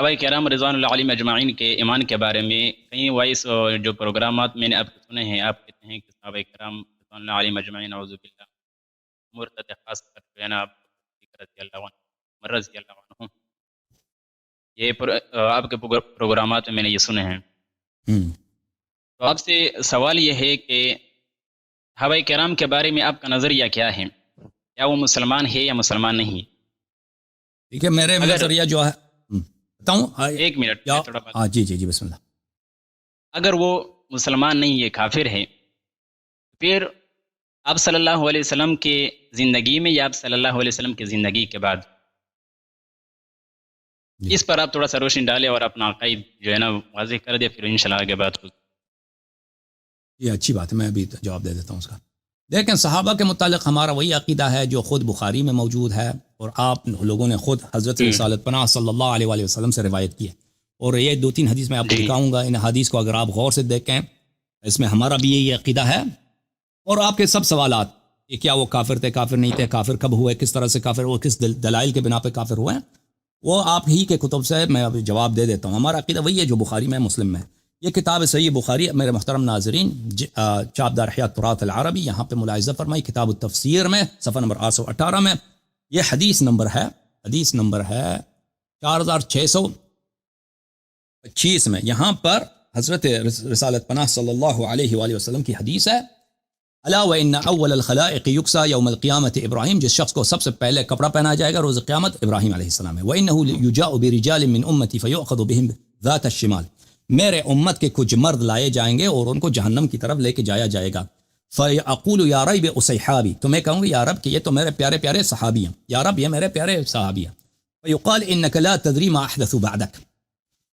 صحابہ کرام رضوان اللہ علیہم اجمعین کے ایمان کے بارے میں کئی وائس جو پروگرامات میں نے آپ کے سنے ہیں، آپ کہتے ہیں کہ صحابہ کرام رضوان اللہ علیہم اجمعین اعوذ باللہ مرتد خاص کر جو ہے نا آپ رضی اللہ عنہ عمر رضی اللہ عنہ، یہ آپ کے پروگرامات میں نے یہ سنے ہیں. ہم۔ تو آپ سے سوال یہ ہے کہ صحابہ کرام کے بارے میں آپ کا نظریہ کیا ہے؟ کیا وہ مسلمان ہے یا مسلمان نہیں؟ ٹھیک ہے، میرے اگر نظریہ جو ہے بتاؤں ایک منٹ کیا؟ میں تھوڑا بات، ہاں جی جی جی بسم اللہ. اگر وہ مسلمان نہیں ہے، کافر ہے، پھر آپ صلی اللہ علیہ وسلم کی زندگی میں یا آپ صلی اللہ علیہ وسلم کی زندگی کے بعد جی اس پر آپ تھوڑا سا روشنی ڈالیں اور اپنا عقائد جو ہے نا واضح کر دے، پھر انشاءاللہ آگے بات ہوگی. یہ اچھی بات ہے، میں ابھی جواب دے دیتا ہوں اس کا. لیکن صحابہ کے متعلق ہمارا وہی عقیدہ ہے جو خود بخاری میں موجود ہے، اور آپ لوگوں نے خود حضرت رسالت پناہ صلی اللہ علیہ وآلہ وسلم سے روایت کی ہے. اور یہ 2-3 حدیث میں آپ کو جی دکھاؤں گا. ان حدیث کو اگر آپ غور سے دیکھیں، اس میں ہمارا بھی یہی عقیدہ ہے. اور آپ کے سب سوالات کہ کیا وہ کافر تھے، کافر نہیں تھے، کافر کب ہوئے، کس طرح سے کافر ہوئے، کس دلائل کے بنا پہ کافر ہوئے ہیں، وہ آپ ہی کے کتب سے میں ابھی جواب دے دیتا ہوں. ہمارا عقیدہ وہی ہے جو بخاری میں، مسلم میں. یہ کتاب صحیح بخاری، میرے محترم ناظرین، چاپ دار احیاء التراث العربی، یہاں پہ ملاحظہ فرمائی کتاب التفسیر میں صفحہ نمبر 818 میں یہ حدیث نمبر ہے 4625 میں. یہاں پر حضرت رسالت پناہ صلی اللہ علیہ وآلہ وسلم کی حدیث ہے: الا وان اول الخلائق یکسا یوم القیامت ابراہیم. جس شخص کو سب سے پہلے کپڑا پہنایا جائے گا روز قیامت ابراہیم علیہ السلام ہے. وانه یجاء برجال من امتی فیؤخذ بهم ذات الشمال. میرے امت کے کچھ مرد لائے جائیں گے اور ان کو جہنم کی طرف لے کے جایا جائے گا. فاقول یا رب اصحابی. تو میں کہوں گا یا رب کہ یہ تو میرے پیارے پیارے صحابی ہیں، یا رب یہ میرے پیارے صحابی ہیں. فیقال انک لا تدری ما احدثوا بعدک.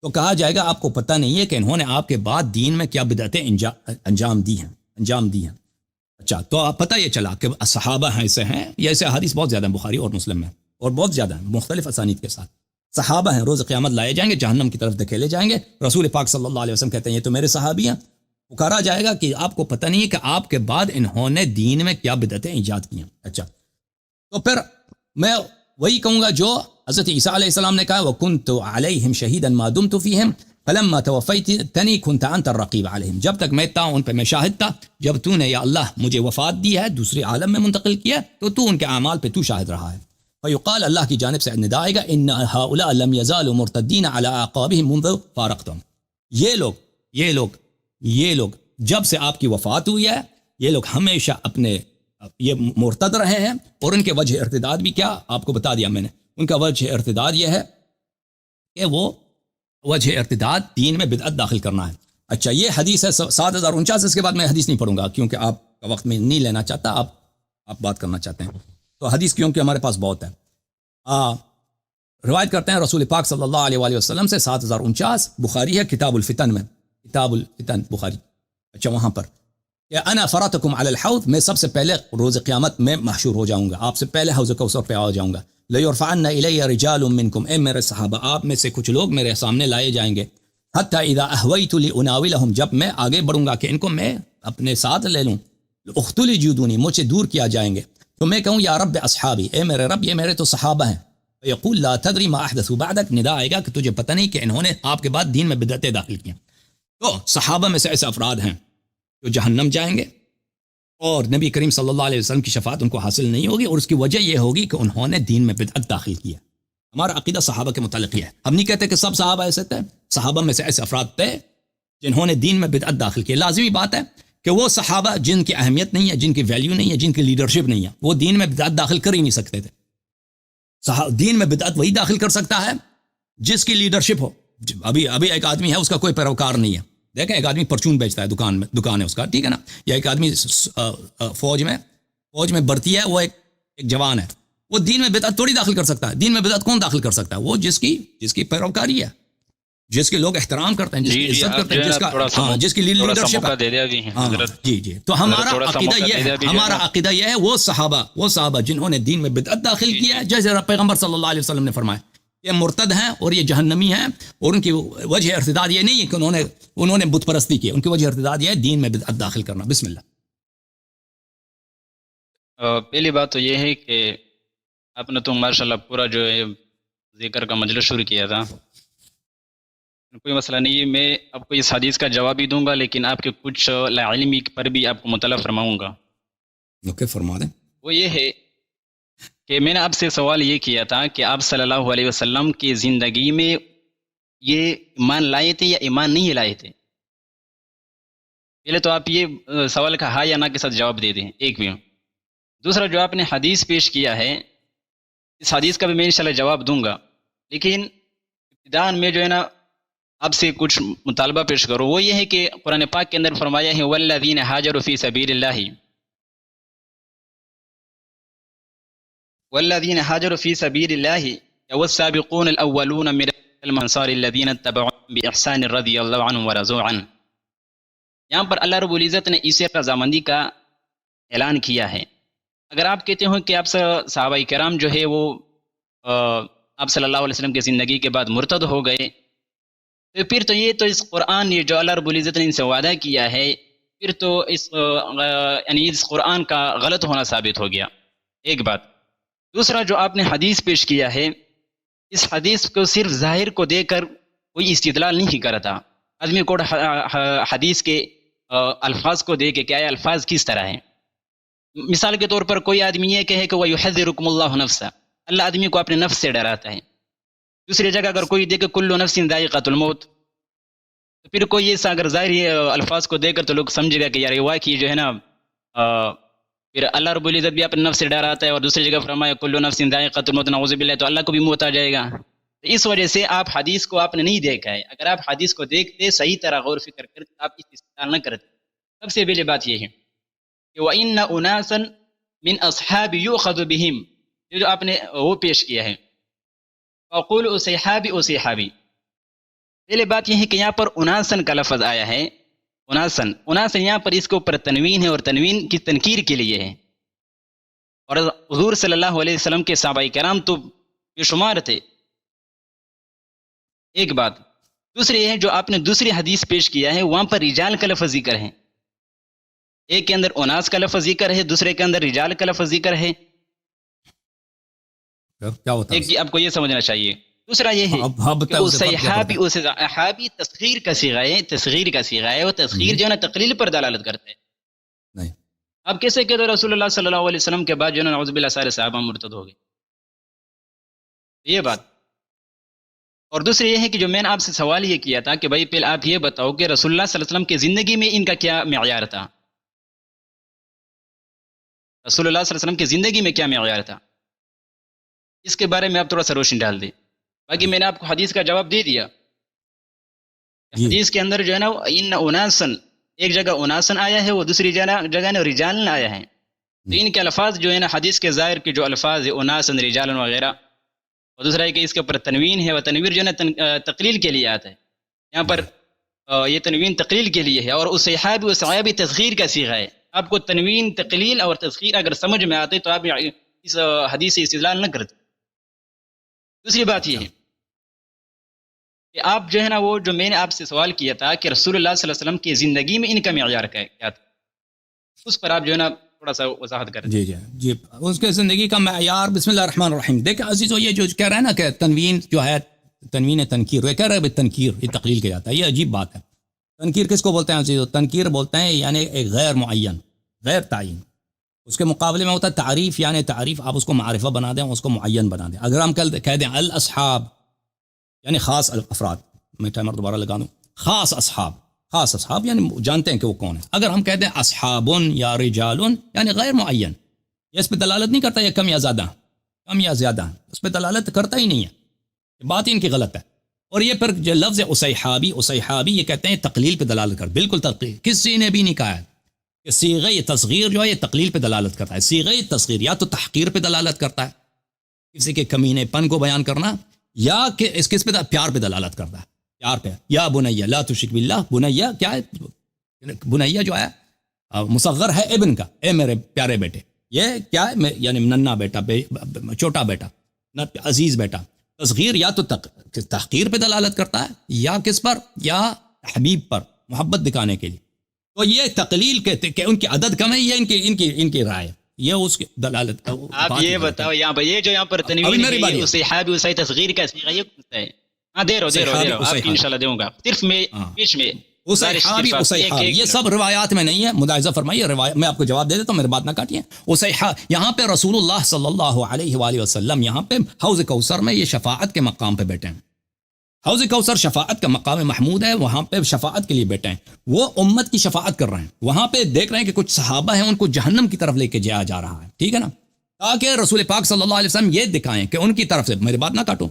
تو کہا جائے گا آپ کو پتہ نہیں ہے کہ انہوں نے آپ کے بعد دین میں کیا بدعتیں انجام دی ہیں. اچھا، تو آپ پتہ یہ چلا کہ صحابہ ہیں ایسے ہیں. یہ ایسے حدیث بہت زیادہ ہیں بخاری اور مسلم میں، اور بہت زیادہ ہیں مختلف اسانید کے ساتھ. صحابہ ہیں، روز قیامت لائے جائیں گے، جہنم کی طرف دھکیلے جائیں گے. رسول پاک صلی اللہ علیہ وسلم کہتے ہیں یہ تو میرے صحابی ہیں. پکارا جائے گا کہ آپ کو پتہ نہیں ہے کہ آپ کے بعد انہوں نے دین میں کیا بدعتیں ایجاد کی ہیں. اچھا، تو پھر میں وہی کہوں گا جو حضرت عیسیٰ علیہ السلام نے کہا وَكُنْتُ عَلَيْهِمْ شَهِيدًا مَا دُمْتُ فِيهِمْ فَلَمَّا تَوَفَّيْتَنِي كُنْتَ أَنْتَ الرَّقِيبُ عَلَيْهِمْ. جب تک میں تھا ان پہ میں شاہد تھا، جب تو نے یا اللہ مجھے وفات دی ہے، دوسرے عالم میں منتقل کیا، تو ان کے اعمال پہ تو شاہد رہا ہے. فیقال اللہ کی جانب سے ندا آئے گا ان هؤلاء لم يزالوا مرتدین على اعقابهم منذ فارقتهم. یہ لوگ جب سے آپ کی وفات ہوئی ہے، یہ لوگ ہمیشہ اپنے یہ مرتد رہے ہیں. اور ان کے وجہ ارتداد بھی کیا آپ کو بتا دیا میں نے. ان کا وجہ ارتداد یہ ہے کہ وہ وجہ ارتداد دین میں بدعت داخل کرنا ہے. اچھا، یہ حدیث ہے 7049. اس کے بعد میں حدیث نہیں پڑھوں گا کیونکہ آپ کا وقت میں نہیں لینا چاہتا، آپ بات کرنا چاہتے ہیں. تو حدیث کیونکہ ہمارے پاس بہت ہے. روایت کرتے ہیں رسول پاک صلی اللہ علیہ وآلہ وسلم سے 7049 بخاری ہے کتاب الفتن میں، کتاب الفتن بخاری. اچھا، وہاں پر کہ انا فراتکم علی الحوض، میں سب سے پہلے روز قیامت میں محشور ہو جاؤں گا، آپ سے پہلے حوض کوثر پہ آ جاؤں گا. لیرفعن الی رجال منکم، اے میرے صحابہ آپ میں سے کچھ لوگ میرے سامنے لائے جائیں گے. حتی اذا احویت لاناولہم، جب میں آگے بڑھوں گا کہ ان کو میں اپنے ساتھ لے لوں. اختلجوا، مجھ سے دور کیا جائیں گے. تو میں کہوں یا رب اصحابی، اے میرے رب یہ میرے تو صحابہ ہیں. یقول لا تدری ما احدثوا بعدک، ندا آئے گا کہ تجھے پتہ نہیں کہ انہوں نے آپ کے بعد دین میں بدعتیں داخل کی ہیں. تو صحابہ میں سے ایسے افراد ہیں جو جہنم جائیں گے، اور نبی کریم صلی اللہ علیہ وسلم کی شفاعت ان کو حاصل نہیں ہوگی، اور اس کی وجہ یہ ہوگی کہ انہوں نے دین میں بدعت داخل کی ہے. ہمارا عقیدہ صحابہ کے متعلق یہ ہے. ہم نہیں کہتے کہ سب صحابہ ایسے تھے، صحابہ میں سے ایسے افراد تھے جنہوں نے دین میں بدعت داخل کی. لازمی بات ہے کہ وہ صحابہ جن کی اہمیت نہیں ہے، جن کی ویلیو نہیں ہے، جن کی لیڈرشپ نہیں ہے، وہ دین میں بدعت داخل کر ہی نہیں سکتے تھے. دین میں بدعت وہی داخل کر سکتا ہے جس کی لیڈرشپ ہو. ابھی ایک آدمی ہے، اس کا کوئی پیروکار نہیں ہے. دیکھیں، ایک آدمی پرچون بیچتا ہے، دکان ہے اس کا، ٹھیک ہے نا. یا ایک آدمی فوج میں بھرتی ہے، وہ ایک جوان ہے، وہ دین میں بدعت تھوڑی داخل کر سکتا ہے. دین میں بدعت کون داخل کر سکتا ہے؟ وہ جس کی پیروکاری ہے، جس کے لوگ احترام کرتے ہیں، جس کی عزت کرتے ہیں، جس کی لیڈرشپ ہے. جی تو ہمارا عقیدہ یہ ہے وہ صحابہ جنہوں نے دین میں بدعت داخل کیا ہے، جیسے پیغمبر صلی اللہ علیہ وسلم نے فرمایا یہ مرتد ہیں اور یہ جہنمی ہیں، اور ان کی وجہ ارتداد یہ نہیں ہے کہ انہوں نے بت پرستی کی، ان کی وجہ ارتداد یہ ہے دین میں بدعت داخل کرنا. بسم اللہ. پہلی بات تو یہ ہے کہ آپ نے تو ماشاءاللہ پورا جو ہے ذکر کا مجلس شروع کیا تھا، کوئی مسئلہ نہیں ہے، میں آپ کو اس حدیث کا جواب بھی دوں گا، لیکن آپ کے کچھ لا علمی پر بھی آپ کو مطلع فرماؤں گا۔ اوکے، فرما دیں۔ وہ یہ ہے کہ میں نے آپ سے سوال یہ کیا تھا کہ آپ صلی اللہ علیہ وسلم کی زندگی میں یہ ایمان لائے تھے یا ایمان نہیں لائے تھے؟ پہلے تو آپ یہ سوال کا ہاں یا نہ کے ساتھ جواب دے دیں، ایک بھی۔ دوسرا، جو آپ نے حدیث پیش کیا ہے، اس حدیث کا بھی میں انشاءاللہ جواب دوں گا، لیکن ابتداء میں جو ہے نا آپ سے کچھ مطالبہ پیش کرو، وہ یہ ہے کہ قرآن پاک کے اندر فرمایا ہے والذین ہاجروا فی سبیل اللہ، والذین ہاجروا فی سبیل اللہ والسابقون الاولون من الانصار الذین اتبعوهم باحسان رضی اللہ عنہم ورضوا عنہ۔ یہاں پر اللہ رب العزت نے اس رضامندی کا اعلان کیا ہے۔ اگر آپ کہتے ہو کہ آپ صحابہ کرام جو ہے وہ آپ صلی اللہ علیہ وسلم کی زندگی کے بعد مرتد ہو گئے، تو پھر تو یہ تو اس قرآن، یہ جو اللہ رب العزت نے ان سے وعدہ کیا ہے، پھر تو یعنی اس قرآن کا غلط ہونا ثابت ہو گیا، ایک بات۔ دوسرا، جو آپ نے حدیث پیش کیا ہے، اس حدیث کو صرف ظاہر کو دے کر کوئی استدلال نہیں کرتا۔ آدمی کو حدیث کے الفاظ کو دے کے کہ آیا الفاظ کس طرح ہیں۔ مثال کے طور پر کوئی آدمی یہ کہے کہ وَيُحَذِّرُكُمُ اللَّهُ نَفْسَ، اللہ آدمی کو اپنے نفس سے ڈراتا ہے۔ دوسری جگہ اگر کوئی دے کہ کل نفس ذائقۃ الموت، تو پھر کوئی ایسا اگر ظاہری الفاظ کو دے کر تو لوگ سمجھے گا کہ یار یہ واقعی جو ہے نا پھر اللہ رب العزت بھی اپنے نفس سے ڈراتا ہے، اور دوسری جگہ فرمایا کل نفس ذائقۃ الموت، نعوذ باللہ، تو اللہ کو بھی موت آ جائے گا۔ اس وجہ سے آپ حدیث کو آپ نے نہیں دیکھا ہے۔ اگر آپ حدیث کو دیکھتے، صحیح طرح غور فکر کرتے، آپ اس استدلال نہ کرتے۔ سب سے پہلے بات یہ ہے کہ وَإِنَّ أُنَاسًا مِنْ أَصْحَابِ يُؤْخَذُ بِهِمْ، یہ جو آپ نے وہ پیش کیا ہے، وَقُولُ أُصَيْحَابِ أُصَيْحَابِ۔ پہلے بات یہ ہے کہ یہاں پر اناسن کا لفظ آیا ہے، اناسن یہاں پر اس کے اوپر تنوین ہے، اور تنوین کی تنکیر کے لیے ہے، اور حضور صلی اللہ علیہ وسلم کے صحابہ کرام تو بے شمار تھے، ایک بات۔ دوسری یہ ہے جو آپ نے دوسری حدیث پیش کیا ہے، وہاں پر رجال کا لفظ ذکر ہے، ایک کے اندر اناس کا لفظ ذکر ہے، دوسرے کے اندر رجال کا لفظ ذکر ہے۔ کیا ہوتا ایک آپ کو یہ سمجھنا چاہیے۔ دوسرا یہ ہے کہ صحابی تصغیر کا صیغہ ہے، تصغیر کا صیغہ ہے، وہ تصغیر جو ہے نا تقلیل پر دلالت کرتا ہے۔ نہیں، آپ کیسے کہتے ہو رسول اللہ صلی اللہ علیہ وسلم کے بعد جو ہے نا نعوذ باللہ سارے صحابہ مرتد ہو گئے، یہ بات۔ اور دوسری یہ ہے کہ جو میں نے آپ سے سوال یہ کیا تھا کہ بھائی پہلے آپ یہ بتاؤ کہ رسول اللہ صلی اللہ علیہ وسلم کی زندگی میں ان کا کیا معیار تھا، رسول اللہ صلی اللہ علیہ وسلم کی زندگی میں کیا معیار تھا، اس کے بارے میں آپ تھوڑا سا روشنی ڈال دیں۔ باقی میں نے آپ کو حدیث کا جواب دے دیا۔ حدیث کے اندر جو ہے نا ان اناسن، ایک جگہ اناسن آیا ہے، وہ دوسری جگہ نا رجالن آیا ہے، تو ان کے الفاظ جو ہے نا حدیث کے ظاہر کے جو الفاظ ہے اناسن رجالن وغیرہ، اور دوسرا ہے کہ اس کے اوپر تنوین ہے، وہ تنویر جو ہے نا تقلیل کے لیے آتا ہے، یہاں پر یہ تنوین تقلیل کے لیے ہے، اور اس صحابی تصغیر کا صیغہ ہے۔ آپ کو تنوین، تقلیل اور تصغیر اگر سمجھ میں آتے تو آپ اس حدیث سے استدلال نہ کرتے۔ دوسری بات یہ ہے کہ آپ جو ہے نا وہ جو میں نے آپ سے سوال کیا تھا کہ رسول اللہ صلی اللہ علیہ وسلم کی زندگی میں ان کا معیار کیا تھا، اس پر آپ جو ہے نا تھوڑا سا وضاحت کریں۔ جی، اس کے زندگی کا معیار، بسم اللہ الرحمن الرحیم۔ دیکھیں عزیزو، یہ جو کہہ رہا ہے نا کہ تنوین جو ہے، تنوین تنکیر، وہ کہہ رہا ہے تنکیر یہ تقلیل کے جاتا ہے، یہ عجیب بات ہے۔ تنکیر کس کو بولتے ہیں عزیزو؟ تنکیر بولتے ہیں یعنی ایک غیر معین، غیر تعین۔ اس کے مقابلے میں ہوتا ہے تعریف، یعنی تعریف آپ اس کو معرفہ بنا دیں، اس کو معین بنا دیں۔ اگر ہم کہہ دیں الاصحاب یعنی خاص افراد، میں ٹائمر دوبارہ لگا دوں، خاص اصحاب یعنی جانتے ہیں کہ وہ کون ہے۔ اگر ہم کہہ دیں اصحاب یا رجال یعنی غیر معین، یہ اس پہ دلالت نہیں کرتا یہ کم یا زیادہ، اس پہ دلالت کرتا ہی نہیں ہے، بات ان کی غلط ہے۔ اور یہ پھر جو لفظ اصحابی یہ کہتے ہیں تقلیل پہ دلالت کر، بالکل تقلیل، کسی نے بھی نہیں کہا ہے کہ صیغہ تصغیر جو ہے یہ تقلیل پہ دلالت کرتا ہے۔ صیغہ تصغیر یا تو تحقیر پہ دلالت کرتا ہے، کسی کے کمینے پن کو بیان کرنا، یا کہ اس کس پہ پیار پہ دلالت کرتا ہے، پیار پہ۔ یا بنیا لا تشرک باللہ، بنیا کیا ہے؟ بنیا جو ہے مصغر ہے ابن کا، اے میرے پیارے بیٹے، یہ کیا ہے؟ یعنی ننھا بیٹا، چھوٹا بیٹا، عزیز بیٹا۔ تصغیر یا تو تحقیر پہ دلالت کرتا ہے، یا کس پر؟ یا حبیب پر، محبت دکھانے کے لیے۔ تو یہ تقلیل کہتے کہ ان کی عدد کم ہے، یہ ان کی رائے، یہ اس کی دلالت۔ آپ یہ بتاؤ یہاں پر یہ جو یہاں پر تنوین ہے، صحابی تصغیر کا صیغہ یہ کون سا ہے؟ ہاں دے رہا ہوں آپ اسیحابی، انشاءاللہ دوں گا، صرف میں بیچ میں اسیحابی اسیحابی یہ سب روایات میں نہیں ہے، ملاحظہ فرمائیے، روایت میں آپ کو جواب دے دیتا ہوں، میری بات نہ کاٹیے. یہاں پہ رسول اللہ صلی اللہ علیہ وآلہ وسلم یہاں پہ حوض کوثر میں یہ شفاعت کے مقام پہ بیٹھے ہیں. حوض کوثر شفاعت کا مقام محمود ہے، وہاں پہ شفاعت کے لیے بیٹھے ہیں، وہ امت کی شفاعت کر رہے ہیں. وہاں پہ دیکھ رہے ہیں کہ کچھ صحابہ ہیں ان کو جہنم کی طرف لے کے جایا جا رہا ہے، ٹھیک ہے نا، تاکہ رسول پاک صلی اللہ علیہ وسلم یہ دکھائیں کہ ان کی طرف سے، میری بات نہ کاٹو،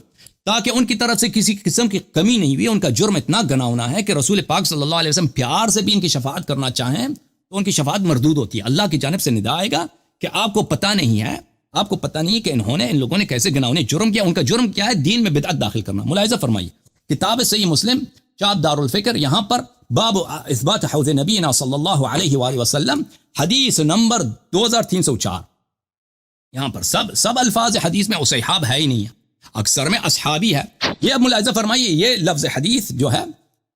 تاکہ ان کی طرف سے کسی قسم کی کمی نہیں ہوئی. ان کا جرم اتنا گناؤنا ہے کہ رسول پاک صلی اللہ علیہ وسلم پیار سے بھی ان کی شفاعت کرنا چاہیں تو ان کی شفاعت مردود ہوتی ہے. اللہ کی جانب سے ندا آئے گا کہ آپ کو پتہ نہیں ہے، آپ کو پتہ نہیں کہ ان لوگوں نے کیسے گناؤنے جرم کیا. ان کا جرم کیا ہے؟ دین میں بدعت داخل کرنا. ملاحظہ فرمائیے، کتاب صحیح مسلم چاپ دار الفکر، یہاں پر باب اثبات حوض نبینا صلی اللہ علیہ وآلہ وسلم، حدیث نمبر 2304. یہاں پر سب الفاظ حدیث میں اسیحاب ہے ہی نہیں ہے، اکثر میں اصحابی ہے. یہ ملاحظہ فرمائیے، یہ لفظ حدیث جو ہے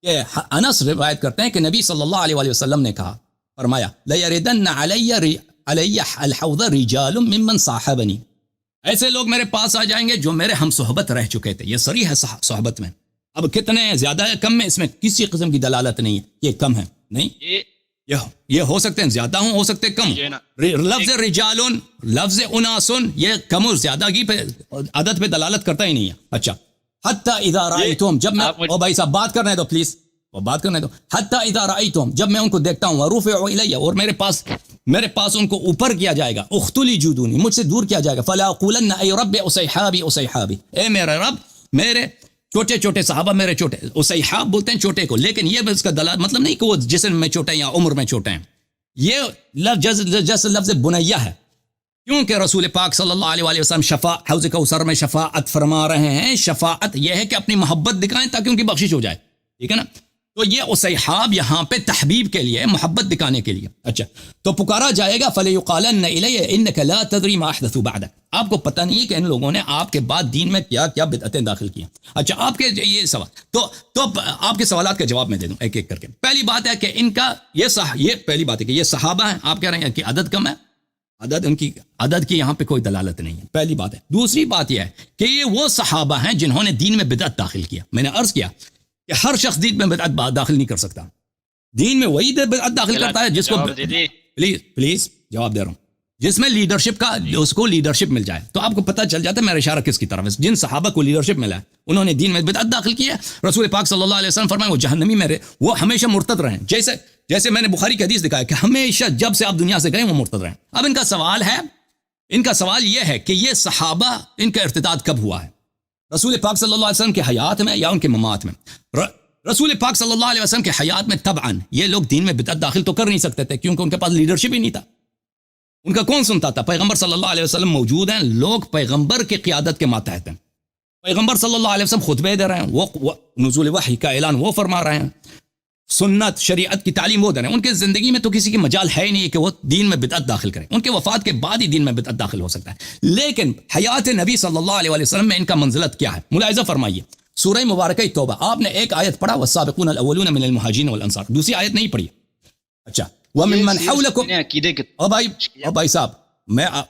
کہ انس روایت کرتے ہیں کہ نبی صلی اللہ علیہ وآلہ وسلم نے کہا، فرمایا لَيَرِدَنَّ عَلَيَّ الْحَوْضَ رِجَالٌ مِّمَّنْ صَاحَبَنِي، ایسے لوگ میرے پاس آ جائیں گے جو میرے ہم صحبت رہ چکے تھے. یہ صریح ہے صحبت میں. اب کتنے ہیں، زیادہ ہے، کم میں، اس میں کسی قسم کی دلالت نہیں ہے. یہ کم ہے نہیں، یہ ہو سکتے ہیں زیادہ ہوں، ہو سکتے ہیں کم. لفظ رجالن، لفظ اناسن، یہ کم اور زیادہ کی پہ عدد پہ دلالت کرتا ہی نہیں ہے. اچھا، حتی اذا رأیتم، جب میں او بھائی صاحب بات کرنے دو پلیز، وہ بات کرنے دو. حتی اذا رأیتم، جب میں ان کو دیکھتا ہوں، ورفعوا الی، اور میرے پاس ان کو اوپر کیا جائے گا، اختلی جودونی، مجھ سے دور کیا جائے گا، فلا اقولن ای رب اسیحابی اسیحابی، اے میرے رب، میرے چھوٹے صحابہ میرے چھوٹے. اسیحاب بولتے ہیں چھوٹے کو، لیکن یہ اس کا دلالت مطلب نہیں کہ وہ جسم میں چھوٹے ہیں یا عمر میں چھوٹے ہیں. یہ جیسے لفظ بنیہ ہے، کیونکہ رسول پاک صلی اللہ علیہ وآلہ وسلم حوض کوثر میں شفاعت فرما رہے ہیں. شفاعت یہ ہے کہ اپنی محبت دکھائیں تاکہ ان کی بخشش ہو جائے، ٹھیک ہے نا. تو یہ اسیحاب یہاں پہ تحبیب کے لیے، محبت دکھانے کے لیے. اچھا، تو پکارا جائے گا، فَلَيُقَالَنَّ إِلَيَّ إِنَّكَ لَا تَدْرِي مَا أَحْدَثُوا بَعْدَكَ، آپ کو پتہ نہیں کہ ان لوگوں نے آپ کے بعد دین میں کیا کیا بدعتیں داخل کی. اچھا، آپ کے یہ سوال تو آپ کے سوالات کا جواب میں دے دوں ایک ایک کر کے. پہلی بات ہے کہ ان کا یہ پہلی بات ہے کہ یہ صحابہ ہیں. آپ کہہ رہے ہیں کہ عدد کم ہے، عدد کی یہاں پہ کوئی دلالت نہیں ہے، پہلی بات ہے. دوسری بات یہ ہے کہ یہ وہ صحابہ ہیں جنہوں نے دین میں بدعت داخل کیا. میں نے عرض کیا کہ ہر شخص دین میں بدعت داخل نہیں کر سکتا. دین میں وہی بدعت داخل کرتا ہے جس کو، پلیز جواب دے رہا ہوں، جس میں لیڈرشپ کا، اس کو لیڈرشپ مل جائے. تو آپ کو پتہ چل جاتا ہے میرا اشارہ کس کی طرف ہے. جن صحابہ کو لیڈرشپ ملا ہے انہوں نے دین میں بدعت داخل کی ہے. رسول پاک صلی اللہ علیہ وسلم فرمائے وہ جہنمی میرے، وہ ہمیشہ مرتد رہیں. جیسے میں نے بخاری کی حدیث دکھایا کہ ہمیشہ جب سے آپ دنیا سے گئے وہ مرتد رہیں. اب ان کا سوال یہ ہے کہ یہ صحابہ، ان کا ارتداد کب ہوا ہے؟ رسول پاک صلی اللہ علیہ وسلم کے حیات میں یا ان کے ممات میں؟ رسول پاک صلی اللہ علیہ وسلم کے حیات میں طبعاً یہ لوگ دین میں بدعت داخل تو کر نہیں سکتے تھے، کیونکہ ان کے پاس لیڈرشپ ہی نہیں تھا. ان کا کون سنتا تھا؟ پیغمبر صلی اللہ علیہ وسلم موجود ہیں، لوگ پیغمبر کی قیادت کے ماتحت ہیں. پیغمبر صلی اللہ علیہ وسلم خطبے دے رہے ہیں، وہ نزول وحی کا اعلان وہ فرما رہے ہیں، سنت شریعت کی تعلیم وہ دے رہے ہیں. ان کے زندگی میں تو کسی کی مجال ہے ہی نہیں کہ وہ دین میں بدعت داخل کریں. ان کے وفات کے بعد ہی دین میں بدعت داخل ہو سکتا ہے. لیکن حیات نبی صلی اللہ علیہ وسلم میں ان کا منزلت کیا ہے؟ ملاحظہ فرمائیے، سورہ مبارکہ توبہ آپ نے ایک آیت پڑھا، والسابقون الاولون من المہاجرین والانصار، دوسری آیت نہیں پڑھی. اچھا، وممن حولکم، او بھائی صاحب،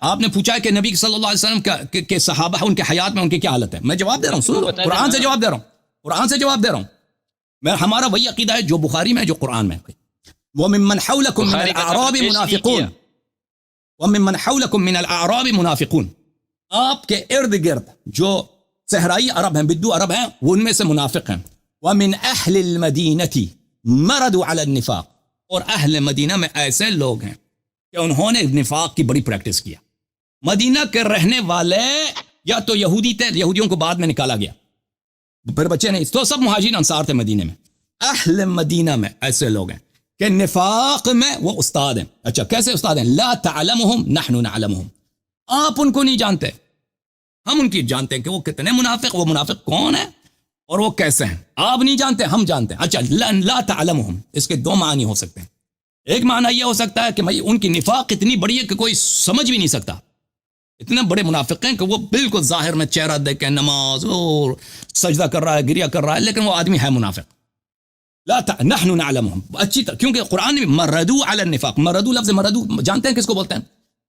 آپ نے پوچھا ہے کہ نبی صلی اللہ علیہ وسلم کے صحابہ ان کے حیات میں ان کی کیا حالت ہے. میں جواب دے رہا ہوں، سنو، قرآن سے جواب دے رہا ہوں. ہمارا وہی عقیدہ ہے جو بخاری میں، جو قرآن میں. وممن حولکم من الاعراب منافقون، وممن حولکم من الاعراب منافقون، آپ کے ارد گرد جو صحرائی عرب ہیں، بدو عرب ہیں، وہ ان میں سے منافق ہیں. ومن اہل المدینہ مردوا علی النفاق، اور اہل مدینہ میں ایسے لوگ ہیں کہ انہوں نے نفاق کی بڑی پریکٹس کیا. مدینہ کے رہنے والے یا تو یہودی تھے، یہودیوں کو بعد میں نکالا گیا، پھر بچے نہیں، تو سب مہاجرین انصار تھے مدینے میں. اہل مدینہ میں ایسے لوگ ہیں کہ نفاق میں وہ استاد ہیں. اچھا، کیسے استاد ہیں؟ لا تعلمہم نحن نعلمہم، آپ ان کو نہیں جانتے، ہم ان کی جانتے ہیں کہ وہ کتنے منافق، وہ منافق کون ہے اور وہ کیسے ہیں. آپ نہیں جانتے، ہم جانتے ہیں. اچھا، لا تعلمہم، اس کے دو معنی ہو سکتے ہیں. ایک معنی یہ ہو سکتا ہے کہ ان کی نفاق اتنی بڑی ہے کہ کوئی سمجھ بھی نہیں سکتا. اتنے بڑے منافق ہیں کہ وہ بالکل ظاہر میں چہرہ دیکھ کے نماز اور سجدہ کر رہا ہے، گریہ کر رہا ہے، لیکن وہ آدمی ہے منافق. نحن نعلمہم، اچھی طرح، کیونکہ قرآن میں مردو علی النفاق، مردو، لفظ مردو جانتے ہیں کس کو بولتے ہیں؟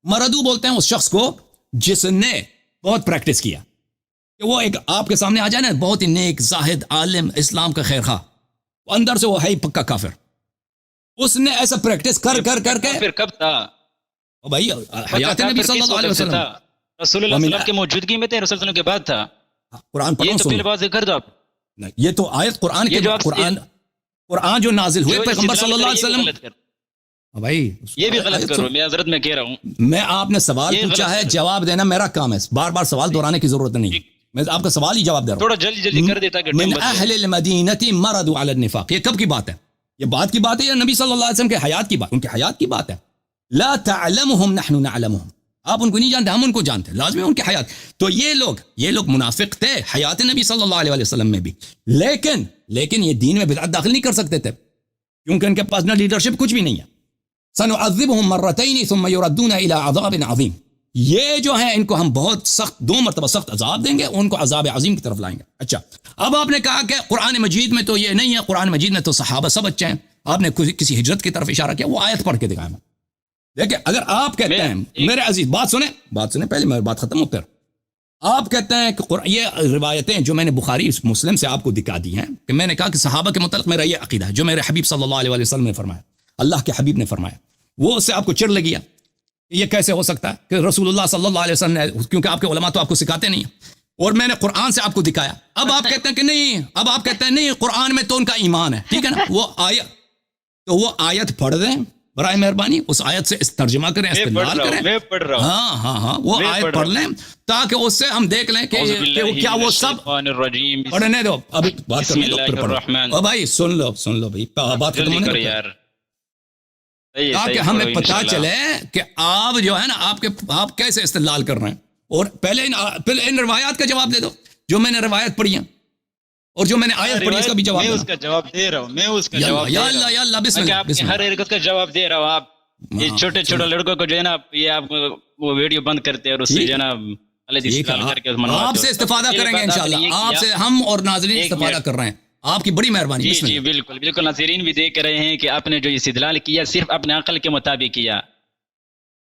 مردو بولتے ہیں اس شخص کو جس نے بہت پریکٹس کیا. کہ وہ ایک آپ کے سامنے آ جائے نا بہت ہی نیک زاہد عالم اسلام کا خیر خواہ، اندر سے وہ ہے ہی پکا کافر، اس نے ایسا پریکٹس کر کر کر کے پھر کب تھا بھائی حیات نبی صلی اللہ علیہ وسلم، رسول اللہ صلی اللہ علیہ وسلم کی موجودگی میں تھے، رسول اللہ کے بعد تھا؟ قرآن پڑھو یہ تو پہلے بات کر دو آپ، یہ تو آیت قرآن کے قرآن جو نازل ہوئے پیغمبر صلی اللہ علیہ وسلم، بھائی یہ بھی غلط کرو، میں حضرت میں کہہ رہا ہوں، میں آپ نے سوال پوچھا ہے، جواب دینا میرا کام ہے، بار بار سوال دہرانے کی ضرورت نہیں، میں آپ کا سوال ہی جواب دے رہا ہوں. تھوڑا جلدی کر دیتا کہ من اہل المدینۃ مرضوا علی النفاق، یہ کب کی بات ہے؟ یہ بات کی بات ہے یا نبی صلی اللہ علیہ وسلم کے حیات کی بات؟ ان کی حیات کی بات ہے. لا تعلمهم نحن نعلمهم، آپ ان کو نہیں جانتے، ہم ان کو جانتے ہیں، لازمی ان کی حیات. تو یہ لوگ منافق تھے حیات نبی صلی اللہ علیہ وسلم میں بھی، لیکن یہ دین میں بدعت داخل نہیں کر سکتے تھے کیونکہ ان کے پاس نہ لیڈرشپ کچھ بھی نہیں ہے. سنعذبهم مرتين ثم يردون الى عذاب عظیم، یہ جو ہیں ان کو ہم بہت سخت 2 مرتبہ سخت عذاب دیں گے، ان کو عذاب عظیم کی طرف لائیں گے. اچھا، اب آپ نے کہا کہ قرآن مجید میں تو یہ نہیں ہے، قرآن مجید میں تو صحابہ سب اچھے ہیں، آپ نے کسی ہجرت کی طرف اشارہ کیا، وہ آیت پڑھ کے دکھایا. دیکھیں اگر آپ کہتے ہیں، میرے عزیز بات سنیں پہلے میری بات ختم ہو، پھر آپ کہتے ہیں کہ یہ روایتیں جو میں نے بخاری مسلم سے آپ کو دکھا دی ہیں کہ میں نے کہا کہ صحابہ کے متعلق میرا یہ عقیدہ ہے جو میرے حبیب صلی اللہ علیہ وسلم نے فرمایا، اللہ کے حبیب نے فرمایا، وہ اس سے آپ کو چڑ لگی ہے. یہ کیسے ہو سکتا ہے کہ رسول اللہ صلی اللہ علیہ وسلم نے، کیونکہ آپ کے علماء تو آپ کو سکھاتے نہیں ہیں، اور میں نے قرآن سے آپ کو دکھایا. اب آپ کہتے ہیں کہ نہیں، قرآن میں تو ان کا ایمان ہے، ٹھیک ہے نا، وہ آیت پڑھ دیں برائے مہربانی، اس آیت سے ترجمہ کریں، استدلال کریں. میں پڑھ رہا ہوں، ہاں وہ آیت پڑھ لیں تاکہ اس سے ہم دیکھ لیں کہ کیا وہ سب پڑھنے دو. ابھی بات کرنے دو بھائی، سن لو بھائی، بات ختم ہونے دو تاکہ ہمیں پتہ چلے کہ آپ جو ہے نا آپ کیسے استدلال کر رہے ہیں. اور پہلے ان روایات کا جواب دے دو جو میں نے روایت پڑھی ہیں، اور جو میں نے آیت پڑھی اس کا بھی جواب میں اس کا جواب دے رہا ہوں، یا اللہ بسم اللہ، آپ ہر ایک کا جواب دے رہا ہوں. آپ یہ چھوٹے لڑکوں کو جو ہے نا، یہ آپ وہ ویڈیو بند کرتے ہیں اور اس سے جو ہے نا آپ سے استفادہ کریں گے انشاءاللہ، آپ سے ہم اور ناظرین استفادہ کر رہے ہیں، آپ کی بڑی مہربانی. جی بالکل ناظرین بھی دیکھ رہے ہیں کہ آپ نے جو استدلال کیا صرف اپنے عقل کے مطابق کیا.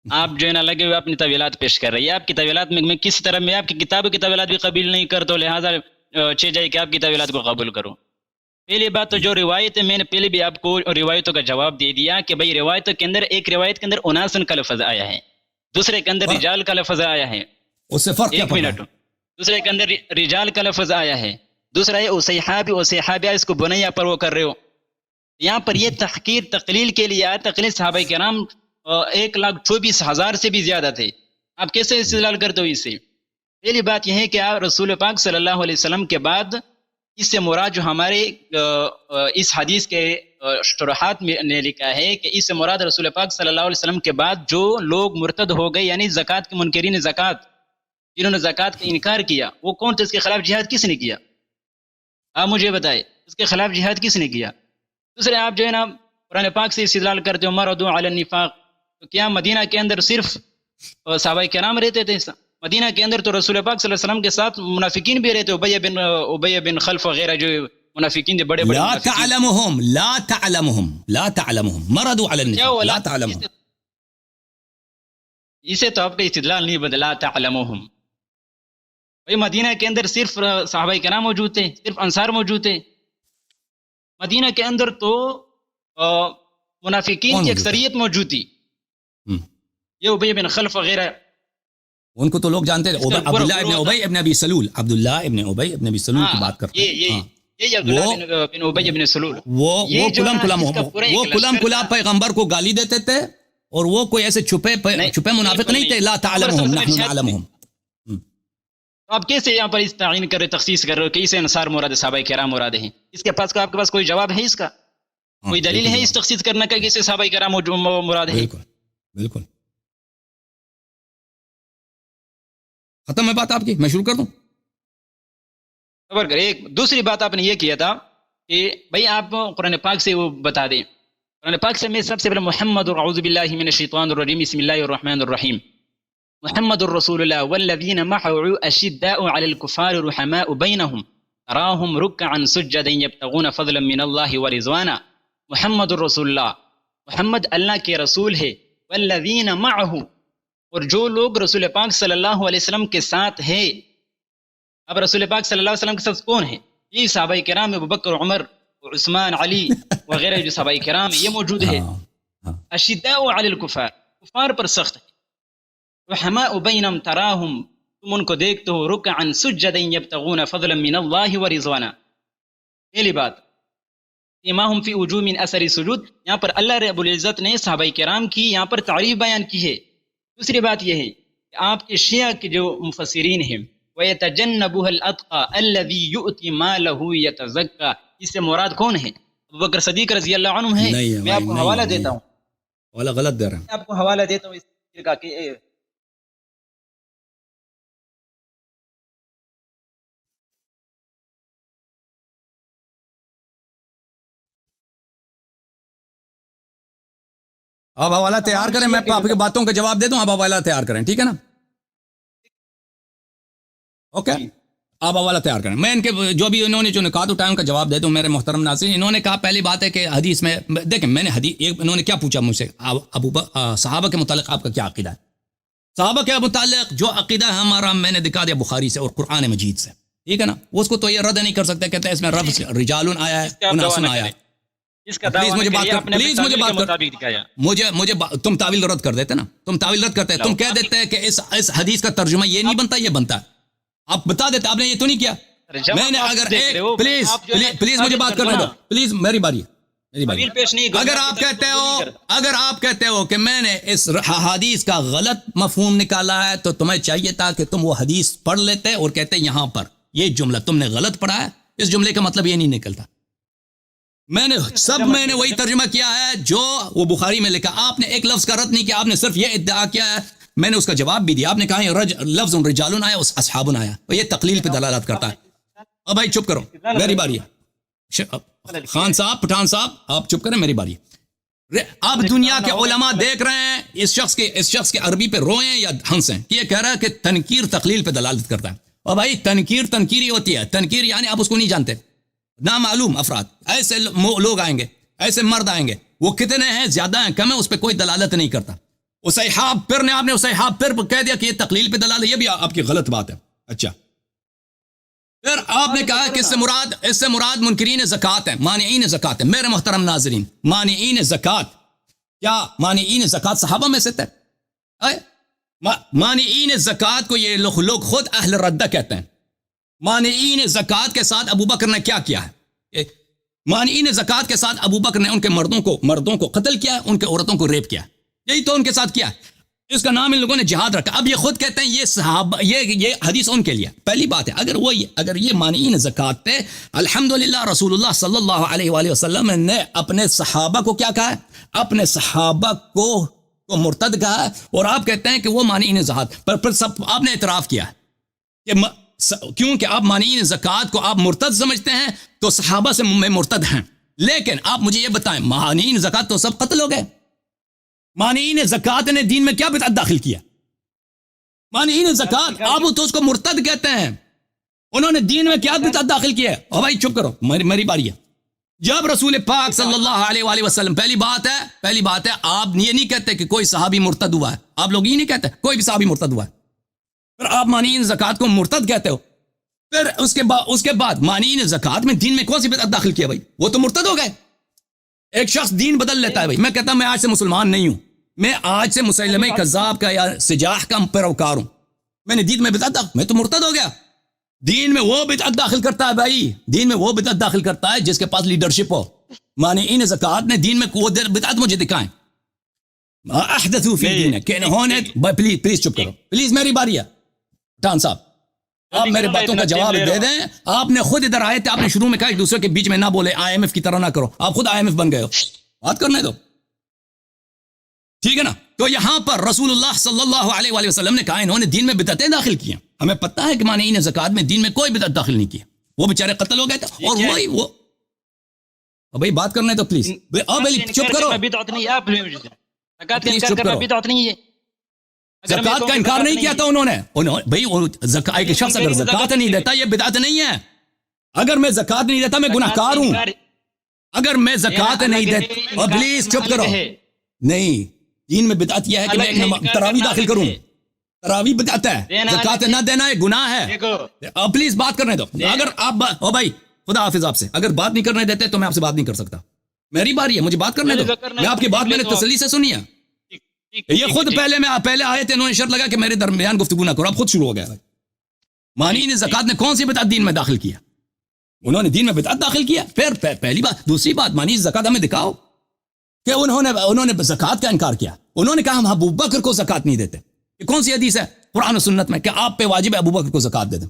آپ جو ہے نا لگے ہوئے اپنی طویلات پیش کر رہے ہیں. آپ کی طویلات میں کس طرح میں آپ کی کتابوں کی طویلات بھی قبول نہیں کرتا، لہٰذا چاہیے کہ آپ کی طویلات کو قبول کرو. پہلی بات تو جو روایت ہے، میں نے پہلے بھی آپ کو روایتوں کا جواب دے دیا کہ بھائی روایتوں کے اندر ایک روایت کے اندر اناسن کا لفظ آیا ہے، دوسرے کے اندر رجال کا لفظ آیا ہے. اس سے فرق کیا ایک منٹ، دوسرے کے اندر رجال کا لفظ آیا ہے، دوسرا ہے صحابی، اس کو بنیا پر وہ کر رہے ہو. یہاں پر یہ تحقیر تقلیل کے لیے آیا. تقلیل صحابہ کرام 1,24,000 سے بھی زیادہ تھے. آپ کیسے استدلال کرتے ہو اس سے؟ پہلی بات یہ ہے کہ آپ رسول پاک صلی اللہ علیہ وسلم کے بعد اس سے مراد جو ہمارے اس حدیث کے شروحات میں نے لکھا ہے کہ اس سے مراد رسول پاک صلی اللہ علیہ وسلم کے بعد جو لوگ مرتد ہو گئے، یعنی زکوٰۃ کے منکرین زکوٰۃ، جنہوں نے زکوٰۃ کا انکار کیا، وہ کون تھے؟ اس کے خلاف جہاد کس نے کیا؟ آپ مجھے بتائیں، اس کے خلاف جہاد کس نے کیا؟ دوسرے آپ جو ہے نا قرآن پاک سے استدلال کرتے ہو مرضوا علی النفاق، تو کیا مدینہ کے اندر صرف صحابہ کرام رہتے تھے؟ مدینہ کے اندر تو رسول پاک صلی اللہ علیہ وسلم کے ساتھ منافقین بھی رہتے، ابی بن خلف وغیرہ جو منافقین تھے، بڑے لا تعلمهم مرضوا علی النفاق، لا تعلمهم. اسے تو آپ کا استدلال نہیں بدلا. تعلمهم بھائی مدینہ کے اندر صرف صحابہ کرام موجود تھے، صرف انصار موجود تھے. مدینہ کے اندر تو منافقین کی اکثریت موجود تھی، یہ ابی بن خلف وغیرہ، ان کو تو لوگ جانتے ہیں. عبداللہ ابن ابی ابن ابی سلول کی بات کرتے ہیں. وہ کلم پیغمبر کو گالی دیتے تھے، اور وہ کوئی ایسے چھپے منافق نہیں تھے. لا تعلمهم نحن نعلمهم. آپ کیسے یہاں پر اس تعین کر رہے، تخصیص کر رہے ہو کہ اسے انصار مراد ہے، صحابہ کرام مراد ہیں؟ اس کے پاس آپ کے پاس کوئی جواب ہے؟ اس کا کوئی دلیل ہے اس تخصیص کرنے کا کہ اسے صحابہ کرام مراد ہے؟ بالکل ختم ہے بات آپ کی، میں شروع کر دوں؟ ایک دوسری بات آپ نے یہ کیا تھا کہ بھائی آپ قرآن پاک سے وہ بتا دیں. قرآن پاک سے میں سب سے پہلے محمد اعوذ باللہ من الشیطان الرجیم بسم اللہ الرحمن الرحیم محمد الرسول اللہ والذین معه اشداء علی الکفار رحماء بینہم تراہم رکعا سجدا یبتغون فضلا من اللہ ورضوانا. محمد الرسول اللہ، محمد اللہ کے رسول ہے، والذین معه، اور جو لوگ رسول پاک صلی اللہ علیہ وسلم کے ساتھ ہیں، اب رسول پاک صلی اللہ علیہ وسلم کے ساتھ کون ہے؟ یہ صحابہ کرام ابو بکر عمر عثمان علی وغیرہ جو صحابہ کرام یہ موجود ہے. اشداء علی الکفار، کفار پر سخت ہے. رحماء بینہم تراہم، تم ان کو دیکھتے ہو رکعا سجدا یبتغون فضلا من اللہ ورضوانا. پہلی بات سیماہم فی وجوہ من اثر سجود، یہاں پر اللہ رب العزت نے صحابہ کرام کی یہاں پر تعریف بیان کی ہے. دوسری بات یہ ہے کہ آپ کے شیعہ کے جو مفسرین ہیں وَيَتَجَنَّبُهَا الْأَتْقَى الَّذِي يُؤْتِي مَالَهُ يَتَزَكَّى، اس سے مراد کون ہے؟ ابو بکر صدیق رضی اللہ عنہ ہے. میں آپ کو حوالہ دیتا ہوں، حوالہ غلط دے رہے ہیں. میں آپ کو حوالہ دیتا ہوں اس کا کہ آپ حوالہ تیار کریں، میں آپ کی باتوں کا جواب دے دوں، آپ حوالہ تیار کریں، ٹھیک ہے نا؟ اوکے، آپ حوالہ تیار کریں. میں ان کے جو بھی انہوں نے جو نکات اٹھائے ان کا جواب دے دوں. میرے محترم ناظرین، انہوں نے کہا پہلی بات ہے کہ حدیث میں دیکھیں، میں نے حدیث انہوں نے کیا پوچھا مجھ سے، صحابہ کے متعلق آپ کا کیا عقیدہ ہے؟ صحابہ کے متعلق جو عقیدہ ہے ہمارا میں نے دکھا دیا بخاری سے اور قرآن مجید سے، ٹھیک ہے نا؟ اس کو تو یہ رد نہیں کر سکتے، کہتے ہیں اس میں رفض رجالن آیا ہے، اناسن آیا ہے. اس کا پلیز مجھے بات کر، پلیز مجھے بات کر، مجھے تم تعویل رد کر دیتے نا، تم تعویل رد کرتے، تم کہہ دیتے کہ اس حدیث کا ترجمہ یہ نہیں بنتا، یہ بنتا ہے. آپ بتا دیتے، آپ نے یہ تو نہیں کیا. میں نے اگر ایک پلیز مجھے بات کرنے دو، پلیز میری باری ہے. اگر آپ کہتے ہو کہ میں نے اس حدیث کا غلط مفہوم نکالا ہے تو تمہیں چاہیے تھا کہ تم وہ حدیث پڑھ لیتے اور کہتے یہاں پر یہ جملہ تم نے غلط پڑھا ہے، اس جملے کا مطلب یہ نہیں نکلتا. میں نے وہی ترجمہ کیا ہے جو وہ بخاری میں لکھا. آپ نے ایک لفظ کا رد نہیں کیا، آپ نے صرف یہ ادعا کیا ہے. میں نے اس کا جواب بھی دیا، آپ نے کہا لفظ رجالن آیا، اس اصحابن آیا، یہ تقلیل پہ دلالت کرتا ہے. اب بھائی چپ کرو، میری باری ہے. خان صاحب، پٹھان صاحب، آپ چپ کریں، میری باری ہے. اب دنیا کے علماء دیکھ رہے ہیں اس شخص کے عربی پہ روئیں یا ہنسیں کہ یہ کہہ رہا ہے کہ تنکیر تقلیل پہ دلالت کرتا ہے. اور بھائی تنکیر ہی ہوتی ہے. تنکیر یعنی آپ اس کو نہیں جانتے، نامعلوم افراد، ایسے لوگ آئیں گے، ایسے مرد آئیں گے، وہ کتنے ہیں، زیادہ ہیں، کم ہیں، اس پہ کوئی دلالت نہیں کرتا. اسحاب پھر نے آپ نے اسحاب پھر کہہ دیا کہ یہ تقلیل پہ دلالت، یہ بھی آپ کی غلط بات ہے. اچھا، پھر آپ نے کہا کہ اس سے مراد منکرین زکوٰۃ ہیں، مانعین زکوٰۃ ہیں. میرے محترم ناظرین، مانعین زکوٰۃ، کیا مانعین زکوٰۃ صحابہ میں سے تھے؟ مانعین زکوٰۃ کو یہ لوگ خود اہل ردہ کہتے ہیں. مانعین زکوٰۃ کے ساتھ ابو بکر نے کیا کیا ہے؟ مانعین زکوٰۃ کے ساتھ ابو بکر نے ان کے مردوں کو قتل کیا، ان کے عورتوں کو ریپ کیا، یہی تو ان کے ساتھ کیا. اس کا نام ان لوگوں نے جہاد رکھا. اب یہ خود کہتے ہیں یہ صحابہ، یہ حدیث ان کے لیے. پہلی بات ہے اگر یہ مانعین زکوٰۃ تھے، الحمدللہ رسول اللہ صلی اللہ علیہ وآلہ وسلم نے اپنے صحابہ کو کیا کہا ہے؟ اپنے صحابہ کو مرتد کہا ہے. اور آپ کہتے ہیں کہ وہ مانعین زکوٰۃ پر سب آپ نے اعتراف کیا کہ کیونکہ آپ مانعین زکوٰۃ کو آپ مرتد سمجھتے ہیں تو صحابہ سے میں مرتد ہیں. لیکن آپ مجھے یہ بتائیں، مانعین زکوٰۃ تو سب قتل ہو گئے. مانعین زکوٰۃ نے دین میں کیا بدعت داخل کیا؟ مانعین زکوٰۃ آپ تو اس کو مرتد کہتے ہیں، انہوں نے دین میں کیا بدعت داخل کیا ہے؟ اور بھائی چپ کرو، میری باری ہے. جب رسول پاک صلی اللہ علیہ وآلہ وسلم، پہلی بات ہے آپ یہ نہیں کہتے کہ کوئی صحابی مرتد ہوا ہے. آپ لوگ یہ نہیں کہتے کوئی بھی صحابی مرتد ہوا ہے، پھر آپ مانعین زکوٰۃ کو مرتد کہتے ہو. پھر اس کے بعد مانعین زکوٰۃ میں دین میں کون سی بدعت داخل کیا؟ بھائی وہ تو مرتد ہو گئے. ایک شخص دین بدل لیتا ہے. بھائی میں کہتا ہوں میں آج سے مسلمان نہیں ہوں، میں آج سے مسلمہ کذاب کا یا سجاح کا پیروکار ہوں، میں نے دین میں بدعت، میں تو مرتد ہو گیا. دین میں وہ بدعت داخل کرتا ہے، بھائی دین میں وہ بدعت داخل کرتا ہے جس کے پاس لیڈرشپ ہو. مانعین زکوٰۃ نے دین میں وہ بدعت مجھے دکھائیں. احدثوا فی دین کہ انہوں نے، پلیز چپ کرو، پلیز میری باری ہے. ٹان صاحب آپ میرے باتوں کا جواب دے دیں. آپ نے خود ادھر آئے تھے، آپ نے شروع میں کہا ایک دوسرے کے بیچ میں نہ بولے، IMF کی طرح نہ کرو. آپ خود IMF بن گئے ہو، بات کرنے دو، ٹھیک ہے نا؟ تو یہاں پر رسول اللہ صلی اللہ علیہ وآلہ وسلم نے کہا انہوں نے دین میں بدعتیں داخل کی ہیں. ہمیں پتہ ہے کہ مانعین زکوٰۃ میں دین میں کوئی بدعت داخل نہیں کی، وہ بیچارے قتل ہو گئے تھے. اور وہ بھائی بات کرنے تو پلیز چپ کرو. زکوٰۃ کا انکار نہیں کیا تھا انہوں نے. بھائی ایک شخص اگر زکوٰۃ نہیں دیتا یہ بدعت نہیں ہے. اگر میں زکوٰۃ نہیں دیتا میں گناہ گار ہوں. اگر میں زکوٰۃ نہیں دیتا، پلیز چپ کرو. نہیں، دین میں بدعت یہ ہے کہ میں ایک تراویح داخل کروں. راوی بتاتا ہے دینا زکات نہ دینا یہ گناہ ہے. دیکھو پلیز بات کرنے دو. اگر آپ او بھائی خدا حافظ آپ سے اگر بات نہیں کرنے دیتے تو میں آپ سے بات نہیں کر سکتا. میری باری ہے, مجھے بات کرنے دو. میں آپ کی بات میں نے تسلی سے سنی ہے. یہ خود پہلے آئے تھے, انہوں نے شرط لگا کہ میرے درمیان گفتگو نہ کرو. اب خود شروع ہو گیا. مانین زکات نے کون سی بدعت دین میں داخل کیا؟ انہوں نے دین میں بدعت داخل کیا. پھر پہلی بات. دوسری بات, مانین زکات ہمیں دکھاؤ کہ انہوں نے زکات کا انکار کیا. انہوں نے کہا ہم ابو بکر کو زکات نہیں دیتے. یہ کون سی حدیث ہے قرآن و سنت میں کہ آپ پہ واجب ہے ابو بکر کو زکات دے دیں؟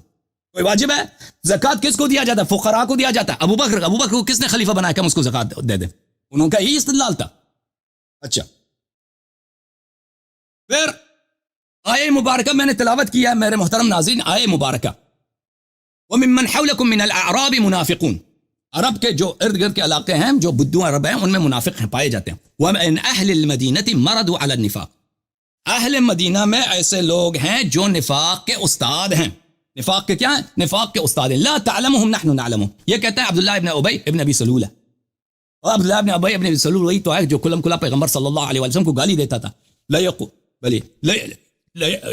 کوئی واجب ہے؟ زکات کس کو دیا جاتا ہے؟ فقراء کو دیا جاتا ہے. ابو بکر کو کس نے خلیفہ بنایا کہ ہم اس کو زکات دے دیں؟ انہوں کا یہی استدلال تھا. اچھا, پھر آیے مبارکہ میں نے تلاوت کیا ہے میرے محترم ناظرین. آیے مبارکہ وَمِمَّنْ حَوْلَكُمْ مِنَ الْأَعْرَابِ مُنَافِقُونَ, عرب کے جو ارد گرد کے علاقے ہیں جو بدو عرب ہیں ان میں منافق ہیں پائے جاتے ہیں. وَمِنْ أَهْلِ الْمَدِينَةِ مَرَضُوا عَلَى النِّفَاقِ, اہل مدینہ میں ایسے لوگ ہیں جو نفاق کے استاد ہیں. نفاق کے کیا ہیں؟ نفاق کے استاد ہیں. لا تعلمهم نحن نعلمهم, یہ کہتا ہے عبداللہ ابن ابی ابن ابی سلول ہے. اور عبداللہ ابن ابی ابن ابی سلول وہی تو ہے جو کلم کلا پیغمبر صلی اللہ علیہ وسلم کو گالی دیتا تھا.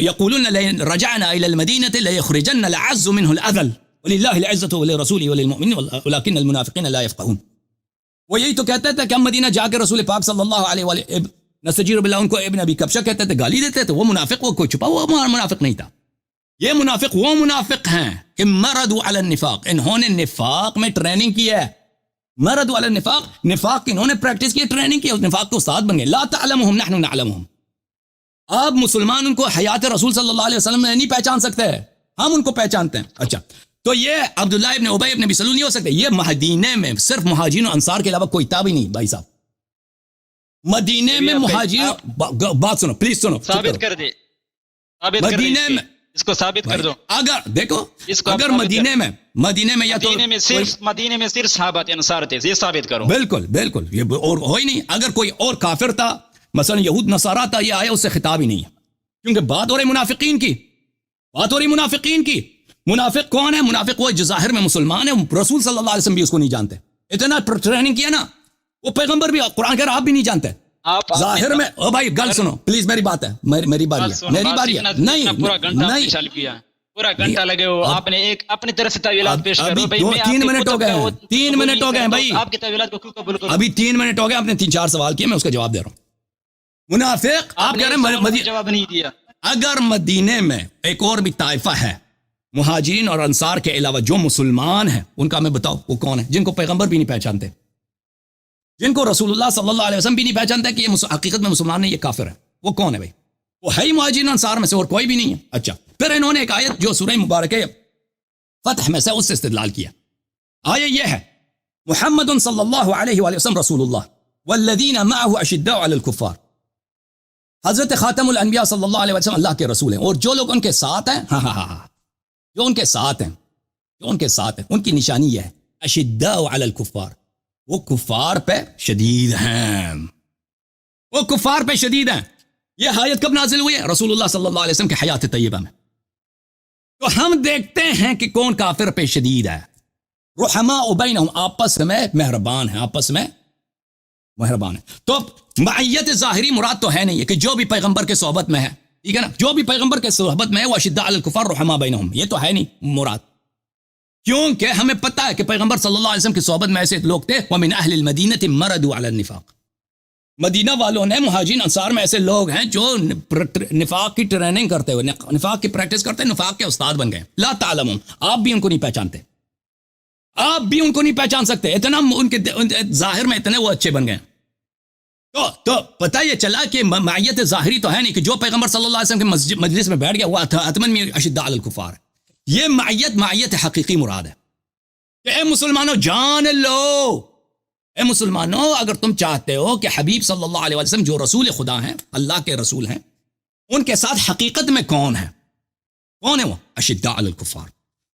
يقولون لئن رجعنا الى المدينه ليخرجن العز منه الاذل ولله العزه ولرسوله وللمؤمنين ولكن المنافقين لا يفقهون. وہ یہی تو کہتا تھا کہ ہم مدینہ جا کے رسول پاک صلی اللہ علیہ وسلم نستجیر باللہ, ان کو ابن ابی کبشہ کہتے تھے, گالی دیتے تھے. وہ منافق, وہ کوئی چھپا ہوا منافق نہیں تھا. یہ منافق وہ منافق ہیں کہ مردوا علی النفاق, انہوں نے نفاق میں ٹریننگ کی ہے. مردوا علی النفاق, نفاق کی انہوں نے پریکٹس کی, ٹریننگ کی, اس نفاق کے استاد بن گئے. لا تعلمهم نحن نعلمهم, آپ مسلمان ان کو حیات رسول صلی اللہ علیہ وسلم میں نہیں پہچان سکتے, ہم ان کو پہچانتے ہیں. اچھا, تو یہ عبداللہ ابن ابی ابن ابی سلول نہیں ہو سکتے. یہ مدینے میں صرف مہاجرین و انصار کے علاوہ کوئی تھا بھی نہیں بھائی صاحب. مدینے میں مہاجرین, بات سنو پلیز سنو, ثابت کر دے, مدینے میں اس کو ثابت کر دو. اگر دیکھو اگر مدینے میں یا تو مدینے میں صرف صحابہ انصار تھے, یہ ثابت کرو. بالکل بالکل, یہ اور ہو ہی نہیں. اگر کوئی اور کافر تھا مثلا یہود نصارہ تھا, یہ آیا اس سے خطاب ہی نہیں ہے, کیونکہ بات ہو رہی منافقین کی, بات ہو رہی منافقین کی. منافق کون ہے؟ منافق وہ جو ظاہر میں مسلمان ہے, رسول صلی اللہ علیہ وسلم بھی اس کو نہیں جانتے. اتنا ٹریننگ کیا نا, وہ پیغمبر بھی, قرآن کہہ رہا آپ بھی نہیں جانتے. ظاہر میں او بھائی گل سنو پلیز, میری بات ہے, میری باری ہے, میری باری ہے. نہیں پورا گھنٹہ لگے ہو, آپ نے ایک اپنی طرف سے تعویلات پیش کرو. 3 منٹ ہو گئے ہیں, 3 منٹ ہو گئے ہیں بھائی, آپ کی تعویلات کو کیوں قبول کروں؟ ابھی 3 منٹ ہو گئے, آپ نے 3-4 سوال کیے, میں اس کا جواب دے رہا ہوں. منافق آپ کہہ رہے ہیں جواب نہیں دیا. اگر مدینے میں ایک اور بھی طائفہ ہے مہاجرین اور انصار کے علاوہ جو مسلمان ہیں, ان کا میں بتاؤ وہ کون ہے؟ جن کو پیغمبر بھی نہیں پہچانتے, جن کو رسول اللہ صلی اللہ علیہ وسلم بھی نہیں پہچانتے کہ یہ حقیقت میں مسلمان نہیں, یہ کافر ہے. وہ کون ہے بھائی؟ وہ ہے ہی مہاجرین انصار میں سے, اور کوئی بھی نہیں ہے. اچھا, پھر انہوں نے ایک آیت جو سورہ مبارکہ فتح میں سے, اس سے استدلال کیا. آیت یہ ہے محمد صلی اللہ علیہ وآلہ وسلم رسول اللہ والذین معه اشداء علی الکفار. حضرت خاتم الانبیاء صلی اللہ علیہ وسلم اللہ کے رسول ہیں, اور جو لوگ ان کے ساتھ ہیں, جو ان کے ساتھ ہیں, جو ان کے ساتھ ہیں, ان کی نشانی یہ ہے اشداء علی الکفار, وہ کفار پہ شدید ہیں, وہ کفار پہ شدید ہیں. یہ آیت کب نازل ہوئی ہے؟ رسول اللہ صلی اللہ علیہ وسلم کی حیات طیبہ میں. تو ہم دیکھتے ہیں کہ کون کافر پہ شدید ہے. رحماء بینہم, آپس میں مہربان ہیں, آپس میں مہربان ہیں. تو معیت ظاہری مراد تو ہے نہیں ہے کہ جو بھی پیغمبر کے صحبت میں ہے, ٹھیک ہے نا, جو بھی پیغمبر کے صحبت میں ہے وہ اشداء علی الکفار رحماء بینہم, یہ تو ہے نہیں مراد. کیونکہ ہمیں پتہ ہے کہ پیغمبر صلی اللہ علیہ وسلم کی صحبت میں ایسے لوگ تھے وَمِنْ أَهْلِ الْمَدِينَةِ مَرَدُوا عَلَى النِّفَاقِ, مدینہ والوں نے, مہاجرین انصار میں ایسے لوگ ہیں جو نفاق کی ٹریننگ کرتے ہوئے, نفاق کی پریکٹس کرتے ہیں, نفاق کے استاد بن گئے. لا تعلمون, آپ بھی ان کو نہیں پہچانتے, آپ بھی ان کو نہیں پہچان سکتے. اتنا ان کے ظاہر میں اتنے وہ اچھے بن گئے. تو پتہ یہ چلا کہ معیت ظاہری تو ہے نہیں کہ جو پیغمبر صلی اللہ علیہ وسلم کے مجلس میں بیٹھ گیا وہ اتمن میں اشداء علی الکفار. یہ معیت حقیقی مراد ہے کہ اے مسلمانوں جان لو, اے مسلمانوں اگر تم چاہتے ہو کہ حبیب صلی اللہ علیہ وسلم جو رسول خدا ہیں, اللہ کے رسول ہیں, ان کے ساتھ حقیقت میں کون ہے, کون ہے وہ؟ اشداء علی الکفار,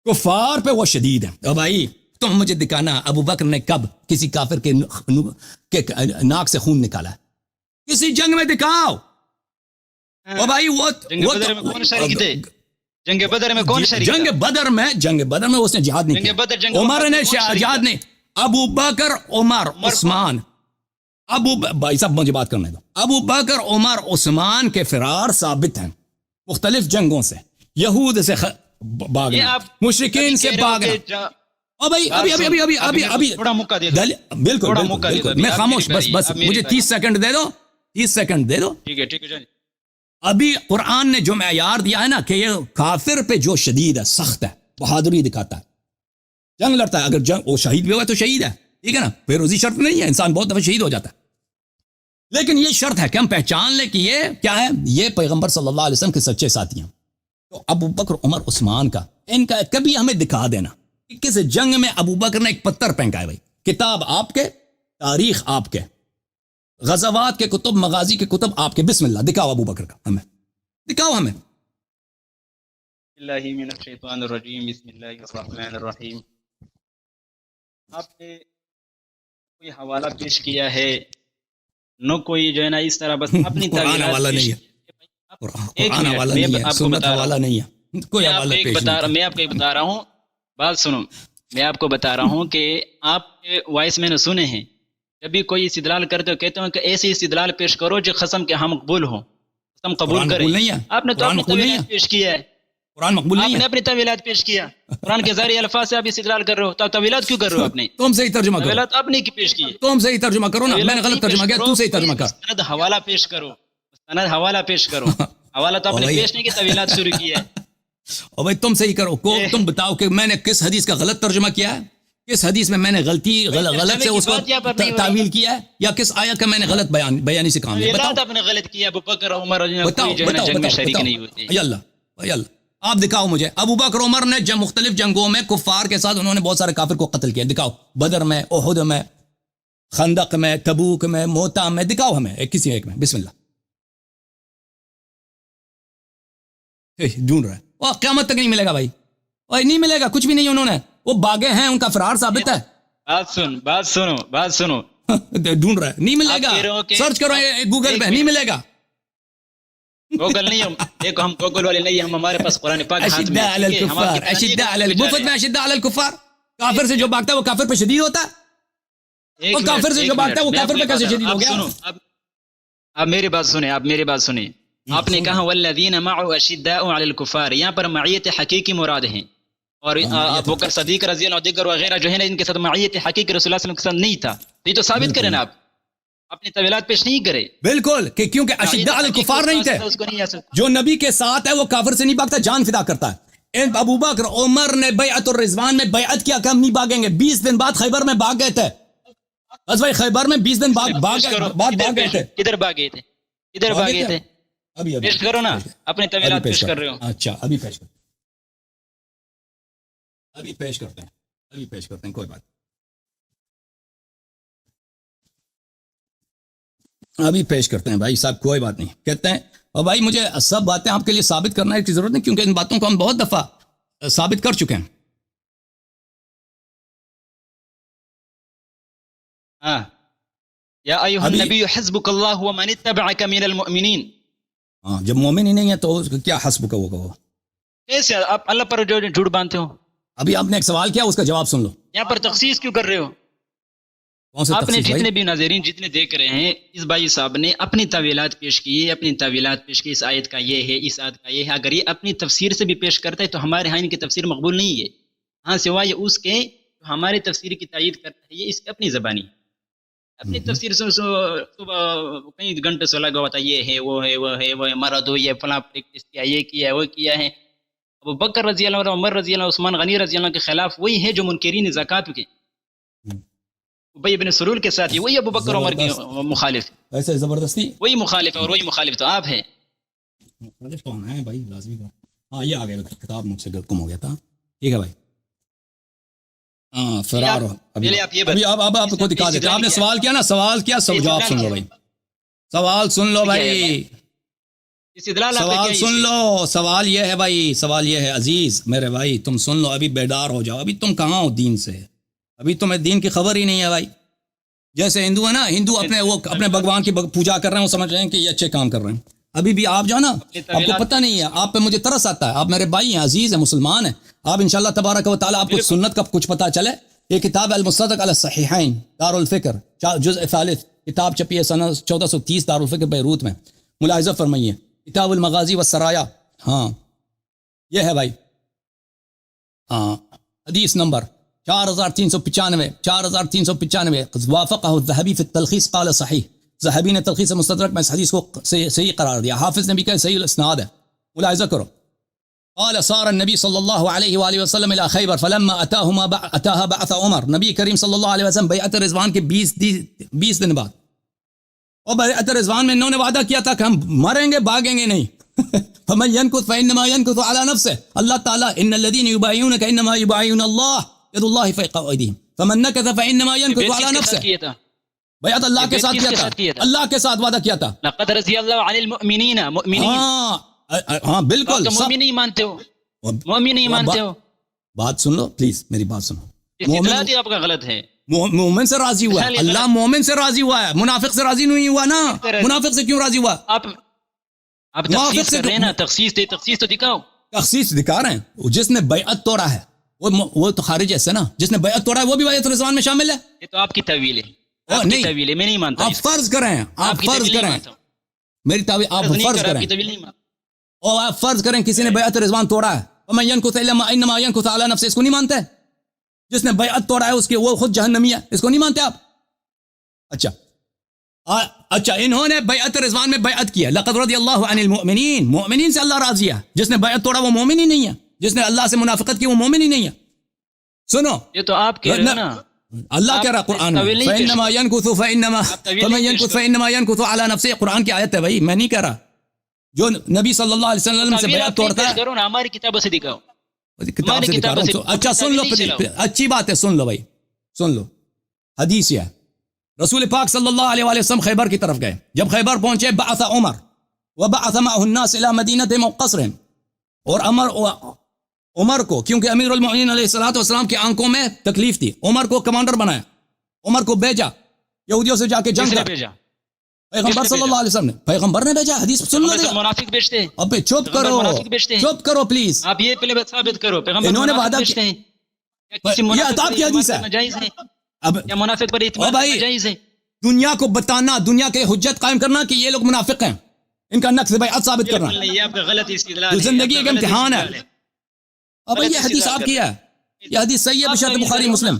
کفار پہ وہ شدید ہیں. تو بھائی تم مجھے دکھانا ابو بکر نے کب کسی کافر کے ناک سے خون نکالا ہے؟ کسی جنگ میں دکھاؤ. او بھائی وہ جنگ بدر میں کون شریک؟ جنگ بدر میں اس نے جہاد نہیں کیا, عمر نے جہاد نہیں, ابو بکر عمر عثمان, بھائی صاحب مجھے بات کرنے دو. ابو بکر عمر عثمان کے فرار ثابت ہیں, مختلف جنگوں سے، یہود سے بھاگنا، مشرکین سے بھاگنا. اور بھائی ابھی تھوڑا موقع دے دو. بالکل میں خاموش، بس مجھے 30 سیکنڈ دے دو، 30 سیکنڈ دے دو. ٹھیک ہے. ابھی قرآن نے جو معیار دیا ہے نا کہ یہ کافر پہ جو شدید ہے، سخت ہے، بہادری دکھاتا ہے، جنگ لڑتا ہے، اگر جنگ وہ شہید بھی ہوا تو شہید ہے، ٹھیک ہے نا، پھر روزی شرط نہیں ہے، انسان بہت دفعہ شہید ہو جاتا ہے، لیکن یہ شرط ہے کہ ہم پہچان لیں کہ یہ کیا ہے، یہ پیغمبر صلی اللہ علیہ وسلم کے سچے ساتھی ہیں. تو ابو بکر، عمر، عثمان کا ان کا کبھی ہمیں دکھا دینا کہ کس جنگ میں ابو بکر نے ایک پتھر پھینکا ہے. بھائی کتاب آپ کے، تاریخ آپ کے، غزوات کے کتب، مغازی کے کتب آپ کے، بسم اللہ دکھاؤ ابو بکر کا، ہمیں دکھاؤ ہمیں. اللہ من الشیطان الرجیم، بسم اللہ الرحمن الرحیم. آپ نے کوئی حوالہ پیش کیا ہے نہ کوئی جو ہے نا اس طرح بس اپنی قرآن حوالہ نہیں ہے، قرآن حوالہ نہیں ہے، سنت حوالہ نہیں ہے، کوئی حوالہ پیش نہیں ہے. میں آپ کو بتا رہا ہوں، بات سنو، میں آپ کو بتا رہا ہوں کہ آپ کے وائس میں نے سنے ہیں، جب بھی کوئی استدلال کرتے ہو کہتے ہو کہ ایسی استدلال پیش کرو جو قسم کے ہم مقبول ہوں، قسم قبول کریں. آپ نے تو اپنی طویلات پیش کیا ہے، قرآن مقبول نہیں ہے، آپ نے اپنی طویلات پیش کیا، قرآن کے ظاہری الفاظ سے آپ استدلال کر رہے ہو، تو طویلات کیوں کر رہے ہو؟ آپ نے تم صحیح ترجمہ کرو، طویلات آپ نے کی پیش کی ہے، تم صحیح ترجمہ کرو نا، میں نے غلط ترجمہ کیا، تم صحیح ترجمہ کر. سند حوالہ پیش کرو، سند حوالہ پیش کرو. حوالہ تو آپ نے پیش نہیں کی، طویلات شروع کی ہے. اور بھائی تم صحیح کرو، تم بتاؤ کہ میں نے کس حدیث کا غلط ترجمہ کیا ہے، کس حدیث میں نے غلط سے اس کو تعویل کیا ہے، یا کس آیت کا میں نے غلط بیانی سے کام لیا. آپ نے غلط کیا، ابو بکر عمر جنگ میں شریک نہیں ہوتے. یا اللہ آپ دکھاؤ مجھے، ابو بکر عمر نے مختلف جنگوں میں کفار کے ساتھ انہوں نے بہت سارے کافر کو قتل کیا، دکھاؤ، بدر میں، احد میں، خندق میں، تبوک میں، موتا میں، دکھاؤ ہمیں کسی ایک میں. بسم اللہ. ڈھونڈ رہا ہے وہ قیامت تک نہیں ملے گا بھائی، اور نہیں ملے گا، کچھ بھی نہیں، انہوں نے وہ باغے ہیں، ان کا فرار ثابت ہے. بات سنو ڈھونڈ رہا ہے، نہیں ملے گا، سرچ کرو گوگل پہ، نہیں ملے گا. گوگل نہیں، دیکھو ہم گوگل والے نہیں، ہم ہمارے پاس قرآن پاک ہاتھ میں. اشداء علی الکفار، اشداء علی مفت میں اشداء علی الکفار. کافر سے جو بھاگتا ہے وہ کافر پہ شدید ہوتا ہے، اور کافر سے جو بھاگتا ہے وہ کافر پہ کیسے شدید ہو گیا؟ آپ میری بات سنیں. آپ نے کہا والذین معه اشداء علی الکفار، یہاں پر معیت حقیقی مراد ہیں، اور ابو بکر صدیق رضی اللہ عنہ دیگر وغیرہ جو ہے نا ان کے ساتھ معیت حقیقی رسول اللہ صلی اللہ علیہ وسلم کے ساتھ نہیں تھا. یہ تو ثابت کریں نا، آپ اپنی طویلات پیش نہیں کرے. بالکل، کہ کیونکہ اشداء علی الکفار نہیں تھے، جو نبی کے ساتھ ہے وہ کافر سے نہیں بھاگتا، جان فدا کرتا ہے. ابو بکر عمر نے بیعت الرضوان میں بیعت کیا کہ ہم نہیں بھاگیں گے، 20 دن بعد خیبر میں بھاگ گئے تھے. بس بھائی خیبر میں 20 دن بعد بھاگ گئے تھے. کدھر بھاگے تھے؟ ابھی پیش کرو نا، اپنے طویلات پیش کر رہے ہو. اچھا ابھی پیش کرتے ہیں، کوئی بات، ابھی پیش کرتے ہیں بھائی صاحب، کوئی بات نہیں. کہتے ہیں اور بھائی مجھے سب باتیں آپ کے لیے ثابت کرنا کی ضرورت نہیں، کیونکہ ان باتوں کو ہم بہت دفعہ ثابت کر چکے ہیں. یا ایھا النبی حسبک اللہ ومن اتبعک من المؤمنین. جب مومن ہی نہیں ہے تو کیا حسب کا وہ کہو؟ کیسے آپ اللہ پر جو جھوٹ باندھتے ہو؟ ابھی آپ نے ایک سوال کیا، اس کا جواب سن لو. یہاں پر تخصیص کیوں کر رہے ہو؟ آپ نے جتنے بھی ناظرین جتنے دیکھ رہے ہیں، اس بھائی صاحب نے اپنی طویلات پیش کی، اس آیت کا یہ ہے، اس آیت کا یہ ہے. اگر یہ اپنی تفسیر سے بھی پیش کرتا ہے تو ہمارے ہاں ان کی تفسیر مقبول نہیں ہے، ہاں سوائے اس کے ہماری تفسیر کی تائید کرتا ہے، یہ اس کی اپنی زبانی، اپنی تفسیر سے صبح کئی گھنٹے سے لگا ہوتا ہے، یہ ہے وہ مرد ہو، یہ فلاں پریکٹس کیا، یہ کیا وہ کیا ہے. ابو بکر رضی اللہ عنہ، عمر رضی اللہ عنہ، عثمان غنی رضی اللہ عنہ کے خلاف وہی ہے جو منکرین زکوٰۃ کے، ابی ابن سلول کے ساتھ وہی ابو بکر عمر کے مخالف، ایسے زبردستی وہی مخالف ہے، اور وہی مخالف تو آپ ہے. مخالف کون ہے بھائی؟ لازمی بات. ہاں یہ آ گیا، کتاب مجھ سے گم ہو گیا تھا. ٹھیک ہے بھائی، ہاں فرار ہو. ابھی آپ کو دکھا دیتے. آپ نے سوال کیا نا، سوال کیا، جواب سن لو بھائی، سوال سن لو بھائی، سوال سن لو. سوال یہ ہے بھائی، سوال یہ ہے عزیز میرے بھائی، تم سن لو، ابھی بیدار ہو جاؤ. ابھی تم کہاں ہو دین سے؟ ابھی تمہیں دین کی خبر ہی نہیں ہے بھائی. جیسے ہندو ہے نا، ہندو اپنے بھگوان کی پوجا کر رہے ہیں، وہ سمجھ رہے ہیں کہ یہ اچھے کام کر رہے ہیں. ابھی بھی آپ جو نا، آپ کو پتہ نہیں ہے، آپ پہ مجھے ترس آتا ہے. آپ میرے بھائی ہیں، عزیز ہیں، مسلمان ہیں. آپ انشاءاللہ تبارک و تعالیٰ آپ کو سنت کا کچھ پتہ چلے. یہ کتاب المصدق علی الصحیحین، دار الفکر، جزء ثالث، کتاب چھپی ہے سنہ 1430 دار الفکر بیروت میں. ملاحظہ فرمائیے، کتاب المغازی والسرایا ہاں یہ ہے بھائی، ہاں حدیث نمبر 4395 وافقہ الذہبی فی التلخیص قال صحیح، ذہبی نے تلخیص مستدرک میں اس حدیث کو صحیح قرار دیا، حافظ نے بھی کہا صحیح الاسناد ہے، ملاحظہ کرو. قال صار النبی صلی اللہ علیہ وآلہ وسلم الى خیبر فلما اتاها بعث عمر، نبی کریم صلی اللہ علیہ وسلم بیعت رضوان کے 20 دن بعد، اور بیعت رضوان میں انہوں نے وعدہ کیا تھا کہ ہم مریں گے بھاگیں گے نہیں. فمن ينكث فانما ينكث على نفسه، اللہ تعالیٰ ان الذين يبايعونك انما يبايعون الله يد الله فوق ايديهم فمن نكث فانما ينكث على نفسه. بیعت اللہ کے ساتھ کیا تھا، اللہ کے ساتھ وعدہ کیا تھا. لقد رضی اللہ عن المؤمنین، مؤمنین، ہاں بالکل. مومن نہیں مانتے ہو، مومن نہیں مانتے ہو. بات سن لو پلیز، میری بات سنو. استدلال آپ کا غلط ہے. مومن سے راضی ہوا ہے اللہ، مومن سے راضی ہوا ہے، منافق سے راضی نہیں ہوا نا. منافق سے کیوں راضی ہوا؟ آپ تخصیص کر رہے ہیں نا، تخصیص تو دکھاؤ. تخصیص دکھا رہے ہیں. جس نے بیعت توڑا ہے وہ تو خارج ہے نا، جس نے بیعت توڑا ہے وہ بھی بیعت رضوان میں شامل ہے. یہ تو آپ کی طویل ہے، آپ کی طویل ہے، میں نہیں مانتا. آپ فرض کریں، آپ فرض کریں میری تعویل، آپ فرض کریں اور آپ فرض کریں کسی نے بیعت رضوان توڑا ہے، ومن ينكث انما ينكث على نفسه، اس کو نہیں مانتے؟ جس نے بیعت توڑا ہے اس کے وہ خود جہنمی ہے، اس کو نہیں مانتے آپ؟ اچھا انہوں نے بیعت رضوان میں بیعت کیا، لقد رضی اللہ عن المؤمنین، مومنین سے اللہ راضی ہے. جس نے بیعت توڑا وہ مومن ہی نہیں ہے، جس نے اللہ سے منافقت کی وہ مومن ہی نہیں ہے. سنو یہ تو آپ کہہ رہے ہیں نا، اللہ کہہ رہا قرآن میں فَإِنَّمَا يَنْكُثُ فَمَن يَنْكُث فَإِنَّمَا يَنْكُثُ عَلَى نَفْسِهِ، قرآن کی آیت ہے بھائی، میں نہیں کہہ رہا. جو نبی صلی اللہ علیہ وسلم سے بیعت توڑتا ہے، ہماری کتابوں سے دکھاؤ. کتاب سے دکھا رہا ہوں. اچھا سن لو، اچھی بات ہے، سن لو بھائی، سن لو. حدیث ہے رسول پاک صلی اللہ علیہ وسلم خیبر کی طرف گئے. جب خیبر پہنچے بعث عمر وبعث معه الناس الى مدینہ وقصرهم، اور عمر کو، کیونکہ امیر المؤمنین علیہ الصلوۃ والسلام کی آنکھوں میں تکلیف تھی، عمر کو کمانڈر بنایا، عمر کو بھیجا یہودیوں سے جا کے جنگ کر. پیغمبر صلی اللہ علیہ وسلم نے، پیغمبر نے بھیجا. حدیث سن لو. منافق بیچتے ہیں. ابے چپ کرو پلیز. آپ یہ پہلے ثابت کرو پیغمبر انہوں نے وعدہ کیا. یہ عطاب کی حدیث ہے. اب کیا منافق پر اعتماد جائز ہے؟ دنیا کو بتانا، دنیا کے حجت قائم کرنا کہ یہ لوگ منافق ہیں، ان کا نقص بیعت ثابت کرنا، یہ آپ کا غلط استدلال ہے. زندگی ایک امتحان ہے. اب یہ حدیث آپ کی ہے، یہ حدیث صحیح ہے بشرط بخاری مسلم.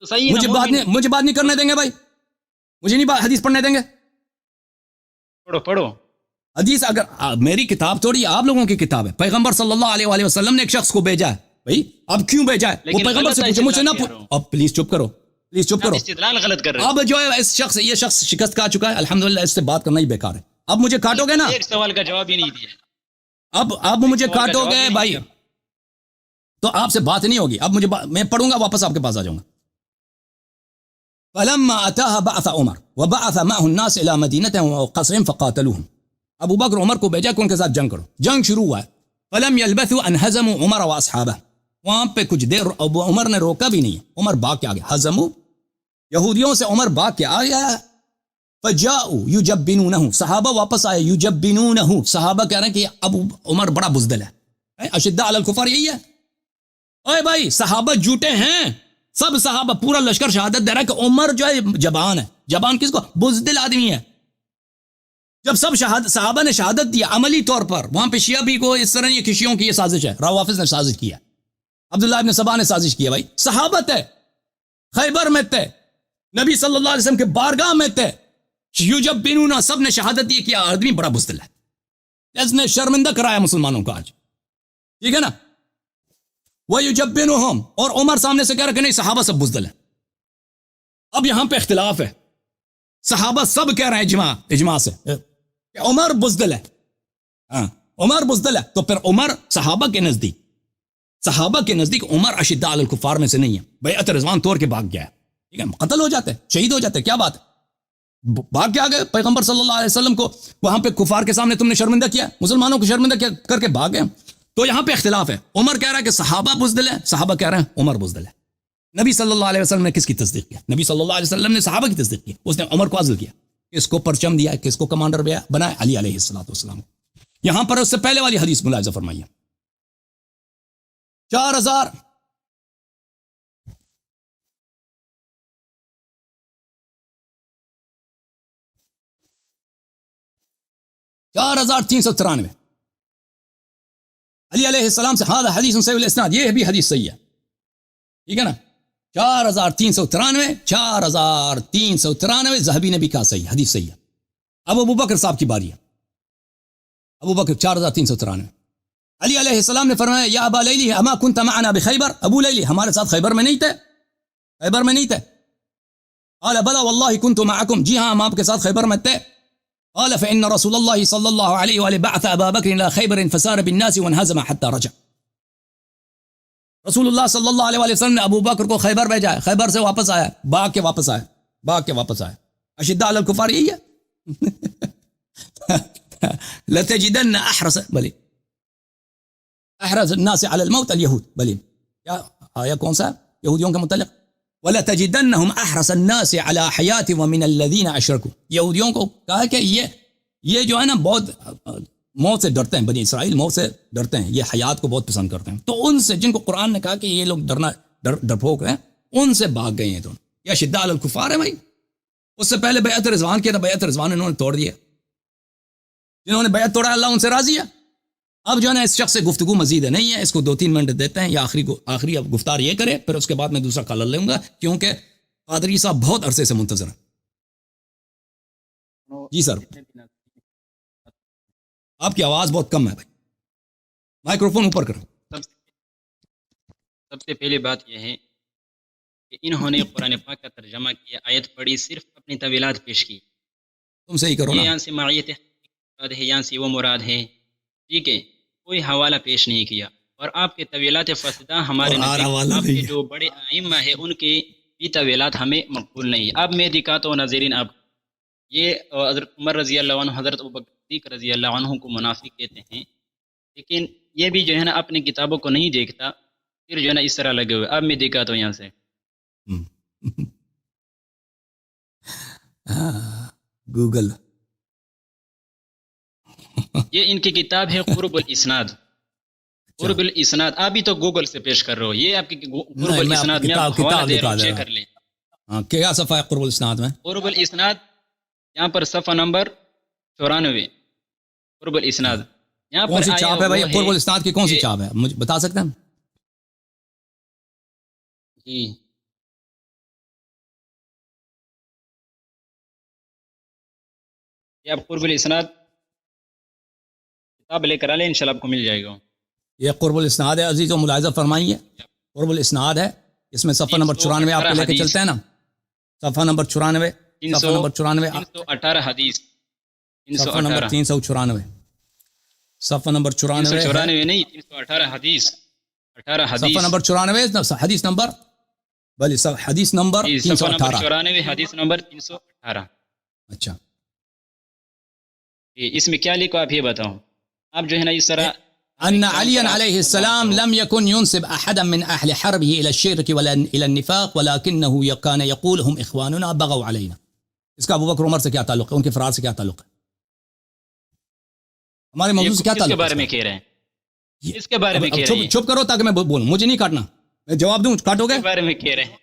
مجھے بات نہیں کرنے دیں گے بھائی، مجھے نہیں حدیث پڑھنے دیں گے. پڑھو حدیث. اگر میری کتاب تھوڑی، آپ لوگوں کی کتاب ہے. پیغمبر صلی اللہ علیہ وآلہ وسلم نے ایک شخص کو بھیجا ہے بھائی. اب کیوں بھیجا ہے وہ پیغمبر سے پوچھو، مجھے نہ پوچھو. اب پلیز چپ کرو، پلیز چپ کرو. استدلال غلط کر رہے ہیں. اب جو ہے یہ شخص شکست کھا چکا ہے الحمدللہ، اس سے بات کرنا ہی بیکار ہے. اب مجھے کاٹو گے نا، ایک سوال کا جواب ہی نہیں دیا. اب مجھے کاٹو گے بھائی تو آپ سے بات نہیں ہوگی. اب میں پڑھوں گا، واپس آپ کے پاس آ جاؤں گا. فلما اتاها بعث عمر وبعث معه الناس الى مدینہ وقصرهم فقاتلوهم. ابو بکر عمر کو بھیجا کہ ان کے ساتھ جنگ کرو. جنگ شروع ہوا ہے. فلم يلبثوا ان هزموا عمر واصحابه. وہاں پہ کچھ دیر عمر نے روکا بھی نہیں، عمر بھاگ کے آگے. ہزموا یہودیوں سے عمر بھاگ کے آ گیا. فجاءوا يجبنونه، صحابہ واپس آئے. يجبنونه، صحابہ کہہ رہے ہیں کہ اب عمر بڑا بزدل ہے. اشداء علی الکفار یہی ہے. اوے بھائی صحابہ جھوٹے ہیں، سب صحابہ پورا لشکر شہادت دے رہا ہے کہ عمر جو ہے جبان ہے. جبان کس کو؟ بزدل آدمی ہے. جب سب صحابہ نے شہادت دی عملی طور پر، وہاں پہ شیعہ بھی کو اس طرح یہ کشیوں کی یہ سازش ہے. روافض نے سازش کیا، عبداللہ ابن سبا نے سازش کیا. بھائی صحابت ہے، خیبر میں تھے، نبی صلی اللہ علیہ وسلم کے بارگاہ میں تھے. یجبنون، سب نے شہادت دی کہ آدمی بڑا بزدل ہے. اس نے شرمندہ کرایا مسلمانوں کا آج، ٹھیک ہے نا. وَيُجَبِّنُهُمْ، اور عمر سامنے سے کہہ رہا کہ نہیں صحابہ سب بزدل ہیں. اب یہاں پہ اختلاف ہے. صحابہ سب کہہ رہے ہیں اجماع سے کہ عمر بزدل ہے. عمر بزدل ہے. تو پھر عمر صحابہ کے نزدیک عمر اشداء علی الکفار میں سے نہیں ہے. بیعت رضوان توڑ کے بھاگ گیا ہے، ٹھیک ہے، قتل ہو جاتے، شہید ہو جاتے. کیا بات ہے، بھاگ کے آ گئے پیغمبر صلی اللہ علیہ وسلم کو وہاں پہ کفار کے سامنے تم نے شرمندہ کیا، مسلمانوں کو شرمندہ کر کے بھاگ گئے. تو یہاں پہ اختلاف ہے. عمر کہہ رہا ہے کہ صحابہ بزدل ہے، صحابہ کہہ رہے ہیں عمر بزدل ہے. نبی صلی اللہ علیہ وسلم نے کس کی تصدیق کیا؟ نبی صلی اللہ علیہ وسلم نے صحابہ کی تصدیق کی. اس نے عمر کو عزل کیا، کس کو پرچم دیا، کس کو کمانڈر بنایا؟ علی علیہ الصلوۃ والسلام. یہاں پر اس سے پہلے والی حدیث ملاحظہ فرمائیے. 4393 علی علیہ السلام سے ہاں حدیث صحیح الاسناد، یہ بھی حدیث صحیح ہے، ٹھیک ہے نا، 4393 ذہبی نے بھی کہا صحیح، حدیث صحیح ہے۔ اب ابو بکر صاحب کی باری ہے، ابو بکر 4393، علی علیہ السلام نے فرمایا یا ابا لیلی اما کنت معنا بخیبر، ابو لیلی ہمارے ساتھ خیبر میں نہیں تھے، خیبر میں نہیں تھے؟ قال بلا والله كنت معكم، جی ہاں ہم آپ کے ساتھ خیبر میں تھے۔ قال فإن رسول الله صلى الله عليه وآله بعث أبا بكر إلى خيبر فسار بالناس وانهزم حتى رجع، رسول اللہ صلی اللہ علیہ وآلہ وسلم نے ابو بکر کو خیبر بھیجا ہے، خیبر سے واپس آیا، بھاگ کے واپس آیا، بھاگ کے واپس آیا۔ اشداء علی الکفار یہی ہے، لتجدن احرص بلی احرص الناس على الموت اليهود، بلی کیا آیا کون سا یہودیوں کے متعلق؟ وَلَتَجِدَنَّهُمْ أَحْرَصَ النَّاسِ عَلَى حَيَاةٍ وَمِنَ الَّذِينَ أَشْرَكُوا، یہودیوں کو کہا کہ یہ جو ہے نا بہت موت سے ڈرتے ہیں، بنی اسرائیل موت سے ڈرتے ہیں، یہ حیات کو بہت پسند کرتے ہیں، تو ان سے جن کو قرآن نے کہا کہ یہ لوگ ڈرپوک ہیں، ان سے بھاگ گئے ہیں، تو یہ شدہ علی الکفار ہے بھائی۔ اس سے پہلے بیعت رضوان کیا تھا، بیعت رضوان انہوں نے توڑ دیا، جنہوں نے بیعت توڑا اللہ ان سے راضی ہے۔ اب جو ہے نا اس شخص سے گفتگو مزید ہے نہیں ہے، اس کو 2-3 منٹ دیتے ہیں، یا آخری اب گفتار یہ کرے، پھر اس کے بعد میں دوسرا کالر لوں گا، کیونکہ قادری صاحب بہت عرصے سے منتظر ہیں۔ جی سر، آپ کی آواز بہت کم ہے بھائی، مائکروفون اوپر کرو۔ سب سے پہلے بات یہ ہے کہ انہوں نے قرآن پاک کا ترجمہ کیا، آیت پڑھی، صرف اپنی طویلات پیش کی، تم صحیح کرو نا، یہاں سے معیت مراد ہے، یہاں سے وہ مراد ہے، ٹھیک ہے، کوئی حوالہ پیش نہیں کیا، اور آپ کے طویلات فاسدہ ہمارے نزدیک آپ کے جو بڑے ائمہ ہیں ان کے بھی طویلات ہمیں مقبول نہیں۔ اب میں دکھاتا ہوں ناظرین، آپ یہ حضرت عمر رضی اللہ عنہ، حضرت ابوبکر صدیق رضی اللہ عنہ کو منافق کہتے ہیں، لیکن یہ بھی جو ہے نا اپنی کتابوں کو نہیں دیکھتا، پھر جو ہے نا اس طرح لگے ہوئے۔ اب میں دکھاتا ہوں یہاں سے، گوگل یہ ان کی کتاب ہے قرب الاسناد، قرب الاسناد، آپ بھی تو گوگل سے پیش کر رہے ہو، یہ آپ کی قرب الاسناد میں آپ حوالہ دے رہا ہوں، چیک کر لیں۔ کیا صفحہ ہے قرب الاسناد میں؟ قرب الاسناد یہاں پر صفحہ نمبر 94، قرب الاسناد یہاں پر کون سی چاپ ہے بھائی؟ قرب الاسناد کی کون سی چاپ ہے مجھے بتا سکتے ہیں؟ جی یہ آپ قرب الاسناد کتاب لے کر آ لیں، انشاءاللہ آپ کو مل جائے گا۔ یہ قرب الاسناد ہے عزیزوں، ملاحظہ فرمائیے، قرب الاسناد ہے، اس میں صفحہ نمبر 94 آپ کو لے کے چلتے ہیں نا، صفحہ نمبر 94، صفحہ نمبر 94، 318 حدیث، صفحہ نمبر 394، صفحہ نمبر 94 نہیں، 318 حدیث، 18 حدیث، صفحہ نمبر 94، حدیث نمبر بلی حدیث نمبر 318، 94 حدیث نمبر 318۔ اچھا اس میں کیا لکھو آپ یہ بتاؤ، آپ جو ہے نا اس طرح أن عليا عليه السلام لم يكن ينسب أحدا من أهل حربه إلى الشرك ولا إلى النفاق، ولكنه كان يقول هم إخواننا بغوا علينا۔ اس کا ابو بکر عمر سے کیا تعلق ہے؟ ان کے فرار سے کیا تعلق ہے؟ ہمارے موضوع سے کیا تعلق ہے؟ اس کے بارے میں کہہ رہے ہیں، اس کے بارے میں کہہ رہے ہیں، چھپ کرو تاکہ میں بولوں، مجھے نہیں کاٹنا، میں جواب دوں، کاٹو گے؟ اس کے بارے میں کہہ رہے ہیں۔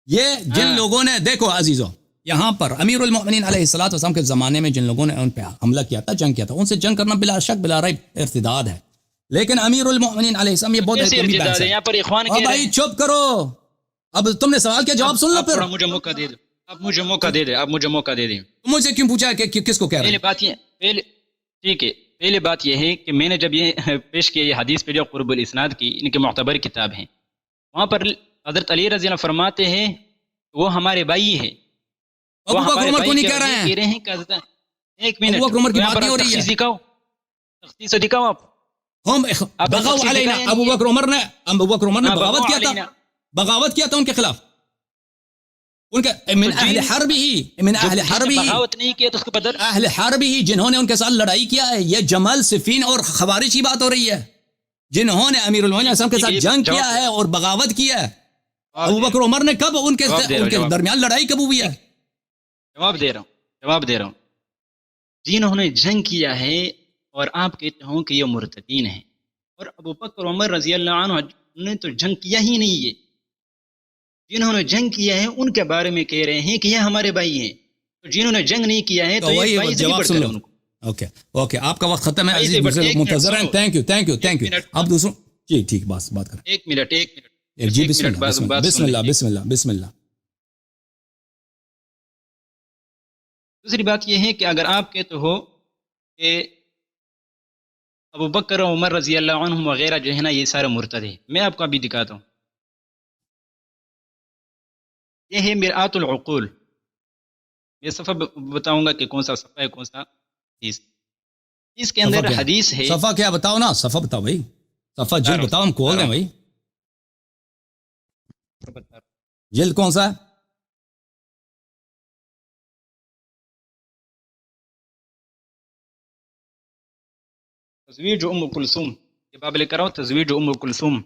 یہ جن لوگوں نے، دیکھو عزیزوں، یہاں پر امیر المؤمنین علیہ الصلوۃ والسلام کے زمانے میں جن لوگوں نے ان پہ حملہ کیا تھا، جنگ کیا تھا، ان سے جنگ کرنا بلا شک بلا ریب ارتداد ہے، لیکن امیر المؤمنین علیہ السلام یہ بہت لمبی بحث ہے۔ یہاں پر اخوان کہہ رہے ہیں۔ بھائی چپ کرو، اب تم نے سوال کیا، جواب سن لو پھر۔ مجھے موقع دے دو، اب مجھے موقع دے دیں، اب مجھے موقع دے دیں۔ مجھے کیوں پوچھا ہے کہ کس کو کہہ رہے پہلے ہیں؟ بات یہ ٹھیک ہے، پہلے بات یہ ہے کہ میں نے جب یہ پیش کیا یہ حدیث پہ جو قرب الاسناد کی ان کی معتبر کتاب ہے، وہاں پر حضرت علی رضی اللہ فرماتے ہیں وہ ہمارے بھائی ہے۔ ابو بکر عمر کو نہیں کہہ رہے ہیں، ایک منٹ، ابو بکر عمر کی بات نہیں ہو رہی ہے، دکھاؤ، تخصیص سے دکھاؤ آپ۔ ہم بغوا علینا، ابو بکر عمر نے بغاوت کیا تھا، بغاوت کیا تھا ان کے خلاف، ان کے من اہل حرب ہی، من اہل حرب ہی، بغاوت نہیں کیا تو اس کو بدل اہل حرب ہی جنہوں نے ان کے ساتھ لڑائی کیا ہے۔ یہ جمل، صفین اور خوارج کی بات ہو رہی ہے، جنہوں نے امیر المومنین علیہ السلام کے ساتھ جنگ کیا ہے اور بغاوت کیا ہے۔ ابو بکر عمر نے کب ان کے درمیان لڑائی کب ہوئی ہے؟ جواب دے رہا ہوں، جنہوں نے جنگ کیا ہے اور آپ کہتے ہوں کہ یہ مرتدین ہیں، اور ابو بکر عمر رضی اللہ عنہ نے تو جنگ کیا ہی نہیں ہے، جنہوں نے جنگ کیا ہے ان کے بارے میں کہہ رہے ہیں کہ یہ ہمارے بھائی ہیں، تو جنہوں نے جنگ نہیں کیا ہے تو یہ بھائی سے نہیں بڑھتے ان کو۔ اوکے اوکے، آپ کا وقت ختم ہے بھائی عزیز ایک بزرگ، منٹ منتظر ہیں. سنو. Thank you thank you thank you. Minute. آپ دوسروں جی ٹھیک، بات کریں. ایک منٹ جی ایک بسم منٹ اللہ بسم اللہ بات بسم سن اللہ لیجیے. بسم اللہ بسم اللہ. دوسری بات یہ ہے کہ اگر آپ کہتے ہو کہ ابو بکر و عمر رضی اللہ عنہم وغیرہ جو ہے نا یہ سارے مرتد ہیں، میں آپ کو ابھی دکھاتا ہوں. یہ ہے مرآت العقول. یہ صفحہ بتاؤں گا کہ کون سا صفحہ ہے کون سا حدیث. اس کے صفحہ اندر کیا حدیث ہے. صفحہ کیا بتاؤ نا، صفحہ بتاؤ بھائی، صفحہ جلد بتاؤ، ہم کھول دیں بھائی. جلد کون سا ہے؟ تزویج ام کلثوم، یہ باب لے کر آؤ، تزویج ام کلثوم.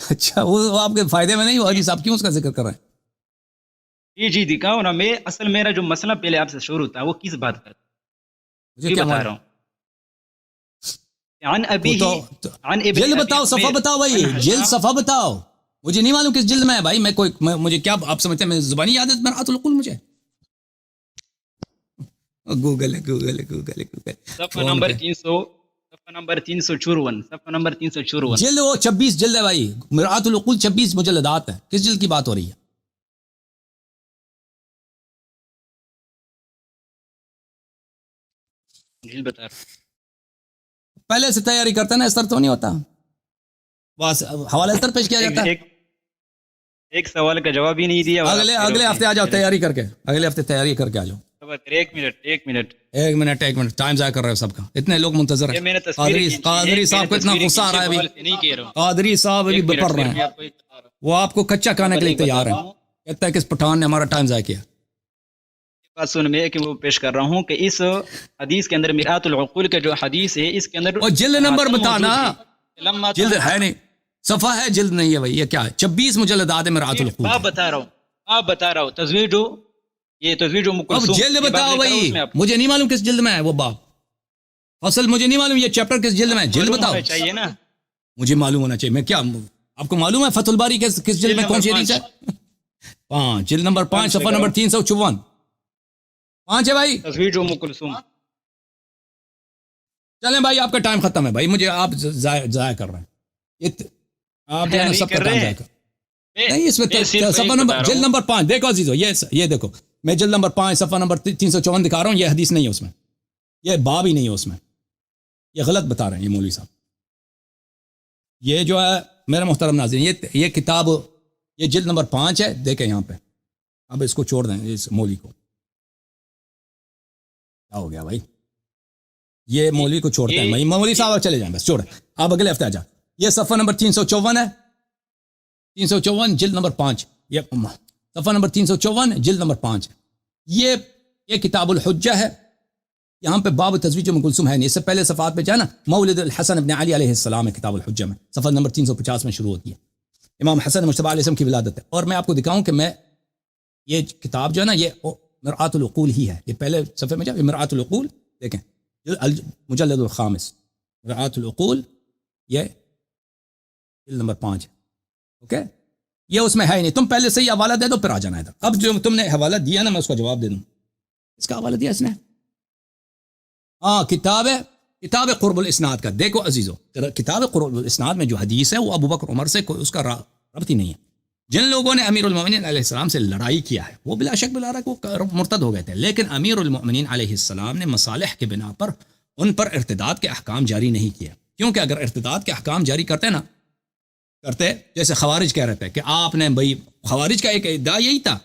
اچھا وہ آپ کے فائدے میں نہیں ہوا جی صاحب، کیوں اس کا ذکر کر رہے ہیں؟ جی دکھاؤ نا. میں اصل میرا جو مسئلہ پہلے آپ سے شروع تھا وہ کس بات کا تھا مجھے یہ کیا بتا معلوم؟ رہا ہوں. عن وہ ابیہ تو عن ابن جلد ابی بتاؤ، صفحہ عمیر بتاؤ بھائی، عن جلد ہشام. صفحہ بتاؤ. مجھے نہیں معلوم کس جلد میں ہے بھائی، میں کوئی مجھے کیا آپ سمجھتے ہیں میں زبانی عادت مرآت العقول؟ مجھے گوگل ہے گوگل ہے گوگل ہے گوگل. صفحہ نمبر 300، صفحہ نمبر 354، صفحہ نمبر 354. جلد وہ 26 جلد ہے بھائی، مرآت العقول 26 مجلدات ہے. کس جلد کی بات ہو رہی ہے؟ جی بتا رہا ہوں. پہلے سے تیاری کرتے نا، اس طرح تو نہیں ہوتا، بس حوالہ اس طرح پیش کیا جاتا ہے. ایک سوال کا جواب ہی نہیں دیا. اگلے ہفتے آ جاؤ تیاری کر کے، اگلے ہفتے تیاری کر کے آ جاؤ. ایک منٹ ایک منٹ ٹائم ضائع کر رہے ہو سب کا، اتنے لوگ منتظر یہ ہیں. میں نے تصویر قادری صاحب کو اتنا غصہ آ رہا ہے ابھی، نہیں کہہ رہا ہوں. قادری صاحب ابھی بپر رہے ہیں، وہ آپ کو کچا کھانے کے لیے تیار ہیں. کہتا ہے کہ اس پٹھان نے ہمارا ٹائم ضائع کیا. بات سن میں کہ وہ پیش کر رہا ہوں کہ اس حدیث کے اندر مرآت العقول کا جو حدیث ہے اس کے اندر اور جلد نمبر بتانا، لمحہ جلد ہے نہیں، صفحہ ہے، جلد نہیں ہے بھائی. یہ کیا ہے؟ 26 مجلدات ہے مرآت العقول. آپ بتا رہا ہوں تزویج، یہ تزویج ام اب کلثوم. جلد بتاؤ بھائی، مجھے نہیں معلوم کس جلد میں ہے وہ باب، اصل مجھے نہیں معلوم یہ چیپٹر کس جلد میں ہے. جلد بتاؤ چاہیے نا، مجھے معلوم ہونا چاہیے. میں کیا آپ کو معلوم ہے فتح الباری کس جلد میں کون سی حدیث ہے؟ 5 جلد نمبر 5 صفحہ نمبر 354. 5 ہے بھائی. تزویج ام کلثوم. چلیں بھائی آپ کا ٹائم ختم ہے بھائی، مجھے آپ ضائع کر رہے ہیں. آپ جو ہے نا سب کا ٹائم ضائع کر نہیں. اس میں صفحہ نمبر جلد نمبر 5 دیکھو عزیزو، یہ دیکھو، میں جلد نمبر 5 صفحہ نمبر 354 دکھا رہا ہوں. یہ حدیث نہیں ہے اس میں، یہ باب ہی نہیں ہے اس میں، یہ غلط بتا رہے ہیں یہ مولوی صاحب. یہ جو ہے میرے محترم ناظرین، یہ کتاب، یہ جلد نمبر 5 ہے، دیکھیں یہاں پہ. اب اس کو چھوڑ دیں اس مولوی کو. کیا ہو گیا بھائی؟ یہ مولوی کو چھوڑتے ہیں بھائی، مولوی صاحب چلے جائیں بس، چھوڑیں. اب اگلے ہفتے آ جائیں. یہ صفحہ نمبر 354 ہے، 354 جلد نمبر 5، یہ صفحہ نمبر 354 جلد نمبر 5. یہ کتاب الحجہ ہے. یہاں پہ باب تزویج ام کلثوم ہے نہیں. اس سے پہلے صفحات پہ جائے نا، مولد الحسن ابن علی علیہ السلام ہے کتاب الحجہ میں، صفحہ نمبر 350 میں شروع ہوتی ہے. امام حسن مجتبی علیہ السلام کی ولادت ہے. اور میں آپ کو دکھاؤں کہ میں یہ کتاب جو ہے نا یہ مرآت العقول ہی ہے. یہ پہلے صفحے میں جائے، مرآت العقول دیکھیں، مجلد الخامس مرآت العقول، یہ جلد نمبر 5 ہے. اوکے، یہ اس میں ہے ہی نہیں. تم پہلے سے ہی حوالہ دے دو پھر آ جانا ادھر. اب جو تم نے حوالہ دیا نا میں اس کا جواب دے دوں. اس کا حوالہ دیا اس نے، ہاں کتاب قرب الاسناد کا. دیکھو عزیزو، کتاب قرب الاسناد میں جو حدیث ہے وہ ابو بکر عمر سے کوئی اس کا ربط ہی نہیں ہے. جن لوگوں نے امیر المؤمنین علیہ السلام سے لڑائی کیا ہے وہ بلا شک بلا رہا ہے وہ مرتد ہو گئے تھے، لیکن امیر المؤمنین علیہ السلام نے مصالح کے بنا پر ان پر ارتداد کے احکام جاری نہیں کیا. کیونکہ اگر ارتداد کے احکام جاری کرتے جیسے خوارج کہہ رہے تھے کہ آپ نے بھائی، خوارج کا ایک ادعا یہی تھا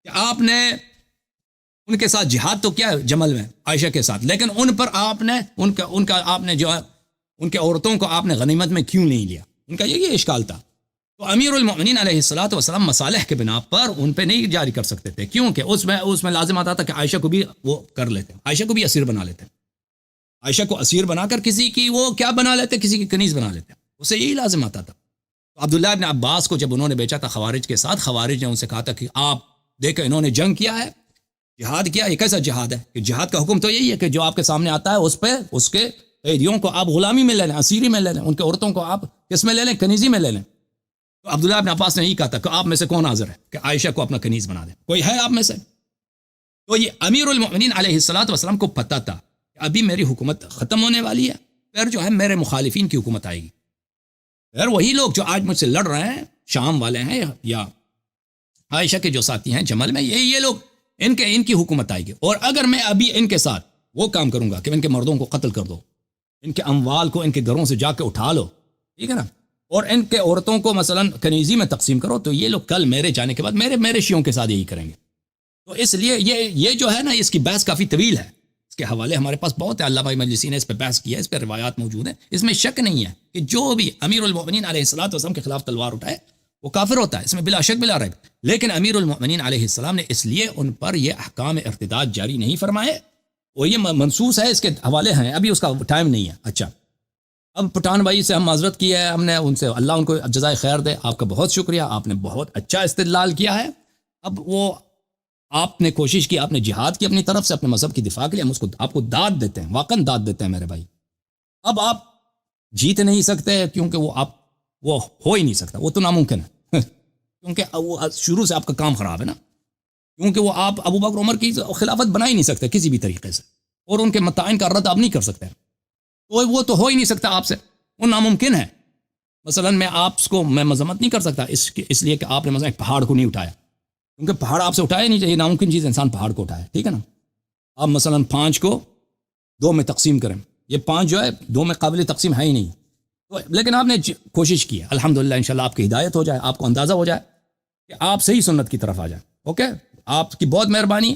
کہ آپ نے ان کے ساتھ جہاد تو کیا ہے جمل میں عائشہ کے ساتھ، لیکن ان پر آپ نے ان کا آپ نے جو ہے ان کے عورتوں کو آپ نے غنیمت میں کیوں نہیں لیا. ان کا یہ اشکال تھا. تو امیر المؤمنین علیہ الصلوۃ والسلام مصالح کے بنا پر ان پہ نہیں جاری کر سکتے تھے، کیونکہ اس میں لازم آتا تھا کہ عائشہ کو بھی وہ کر لیتے، عائشہ کو بھی اسیر بنا لیتے، عائشہ کو اسیر بنا کر کسی کی وہ کیا بنا لیتے، کسی کی کنیز بنا لیتے. اسے یہی لازم آتا تھا. عبداللہ ابن عباس کو جب انہوں نے بیچا تھا خوارج کے ساتھ، خوارج نے ان سے کہا تھا کہ آپ دیکھیں انہوں نے جنگ کیا ہے، جہاد کیا. یہ کیسا جہاد ہے؟ کہ جہاد کا حکم تو یہی ہے کہ جو آپ کے سامنے آتا ہے اس پہ اس کے قیدیوں کو آپ غلامی میں لے لیں، اسیری میں لے لیں، ان کے عورتوں کو آپ کس میں لے لیں، کنیزی میں لے لیں. تو عبداللہ ابن عباس نے یہی کہا تھا کہ آپ میں سے کون حاضر ہے کہ عائشہ کو اپنا کنیز بنا دے؟ کوئی ہے آپ میں سے؟ تو یہ امیر المؤمنین علیہ الصلوۃ والسلام کو پتہ تھا کہ ابھی میری حکومت ختم ہونے والی ہے، پھر جو ہے میرے مخالفین کی حکومت آئے گی، پھر وہی لوگ جو آج مجھ سے لڑ رہے ہیں، شام والے ہیں یا عائشہ کے جو ساتھی ہیں جمل میں، یہ لوگ ان کی حکومت آئے گی، اور اگر میں ابھی ان کے ساتھ وہ کام کروں گا کہ ان کے مردوں کو قتل کر دو، ان کے اموال کو ان کے گھروں سے جا کے اٹھا لو، ٹھیک ہے نا، اور ان کے عورتوں کو مثلا کنیزی میں تقسیم کرو، تو یہ لوگ کل میرے جانے کے بعد میرے شیعوں کے ساتھ یہی کریں گے۔ تو اس لیے یہ جو ہے نا، اس کی بحث کافی طویل ہے، اس کے حوالے ہمارے پاس بہت ہے، علامہ مجلسی نے اس پہ بحث کیا ہے، اس پہ روایات موجود ہیں، اس میں شک نہیں ہے کہ جو بھی امیر المؤمنین علیہ الصلوۃ والسلام کے خلاف تلوار اٹھائے وہ کافر ہوتا ہے، اس میں بلا شک بلا ریب، لیکن امیر المؤمنین علیہ السلام نے اس لیے ان پر یہ احکام ارتداد جاری نہیں فرمائے، وہ یہ منصوص ہے، اس کے حوالے ہیں، ابھی اس کا ٹائم نہیں ہے۔ اچھا، اب پٹھان بھائی سے ہم معذرت کی ہے، ہم نے ان سے، اللہ ان کو جزائے خیر دے، آپ کا بہت شکریہ، آپ نے بہت اچھا استدلال کیا ہے۔ اب وہ آپ نے کوشش کی، آپ نے جہاد کی اپنی طرف سے اپنے مذہب کی دفاع کے لیے، ہم اس کو آپ کو داد دیتے ہیں، واقعاً داد دیتے ہیں میرے بھائی۔ اب آپ جیت نہیں سکتے کیونکہ وہ ہو ہی نہیں سکتا، وہ تو ناممکن ہے کیونکہ وہ شروع سے آپ کا کام خراب ہے نا، کیونکہ وہ آپ ابو بکر عمر کی خلافت بنا ہی نہیں سکتے کسی بھی طریقے سے، اور ان کے متعین کا رد آپ نہیں کر سکتے، تو وہ تو ہو ہی نہیں سکتا آپ سے، وہ ناممکن ہے۔ مثلا میں مذمت نہیں کر سکتا اس لیے کہ آپ نے مثلا ایک پہاڑ کو نہیں اٹھایا، کیونکہ پہاڑ آپ سے اٹھایا نہیں چاہیے، ناممکن چیز انسان پہاڑ کو اٹھائے، ٹھیک ہے نا۔ آپ مثلا 5 کو 2 میں تقسیم کریں، یہ 5 جو ہے 2 میں قابل تقسیم ہے ہی نہیں، تو لیکن آپ نے کوشش کی ہے، الحمدللہ، انشاءاللہ آپ کی ہدایت ہو جائے، آپ کو اندازہ ہو جائے کہ آپ صحیح سنت کی طرف آ جائیں۔ اوکے، آپ کی بہت مہربانی،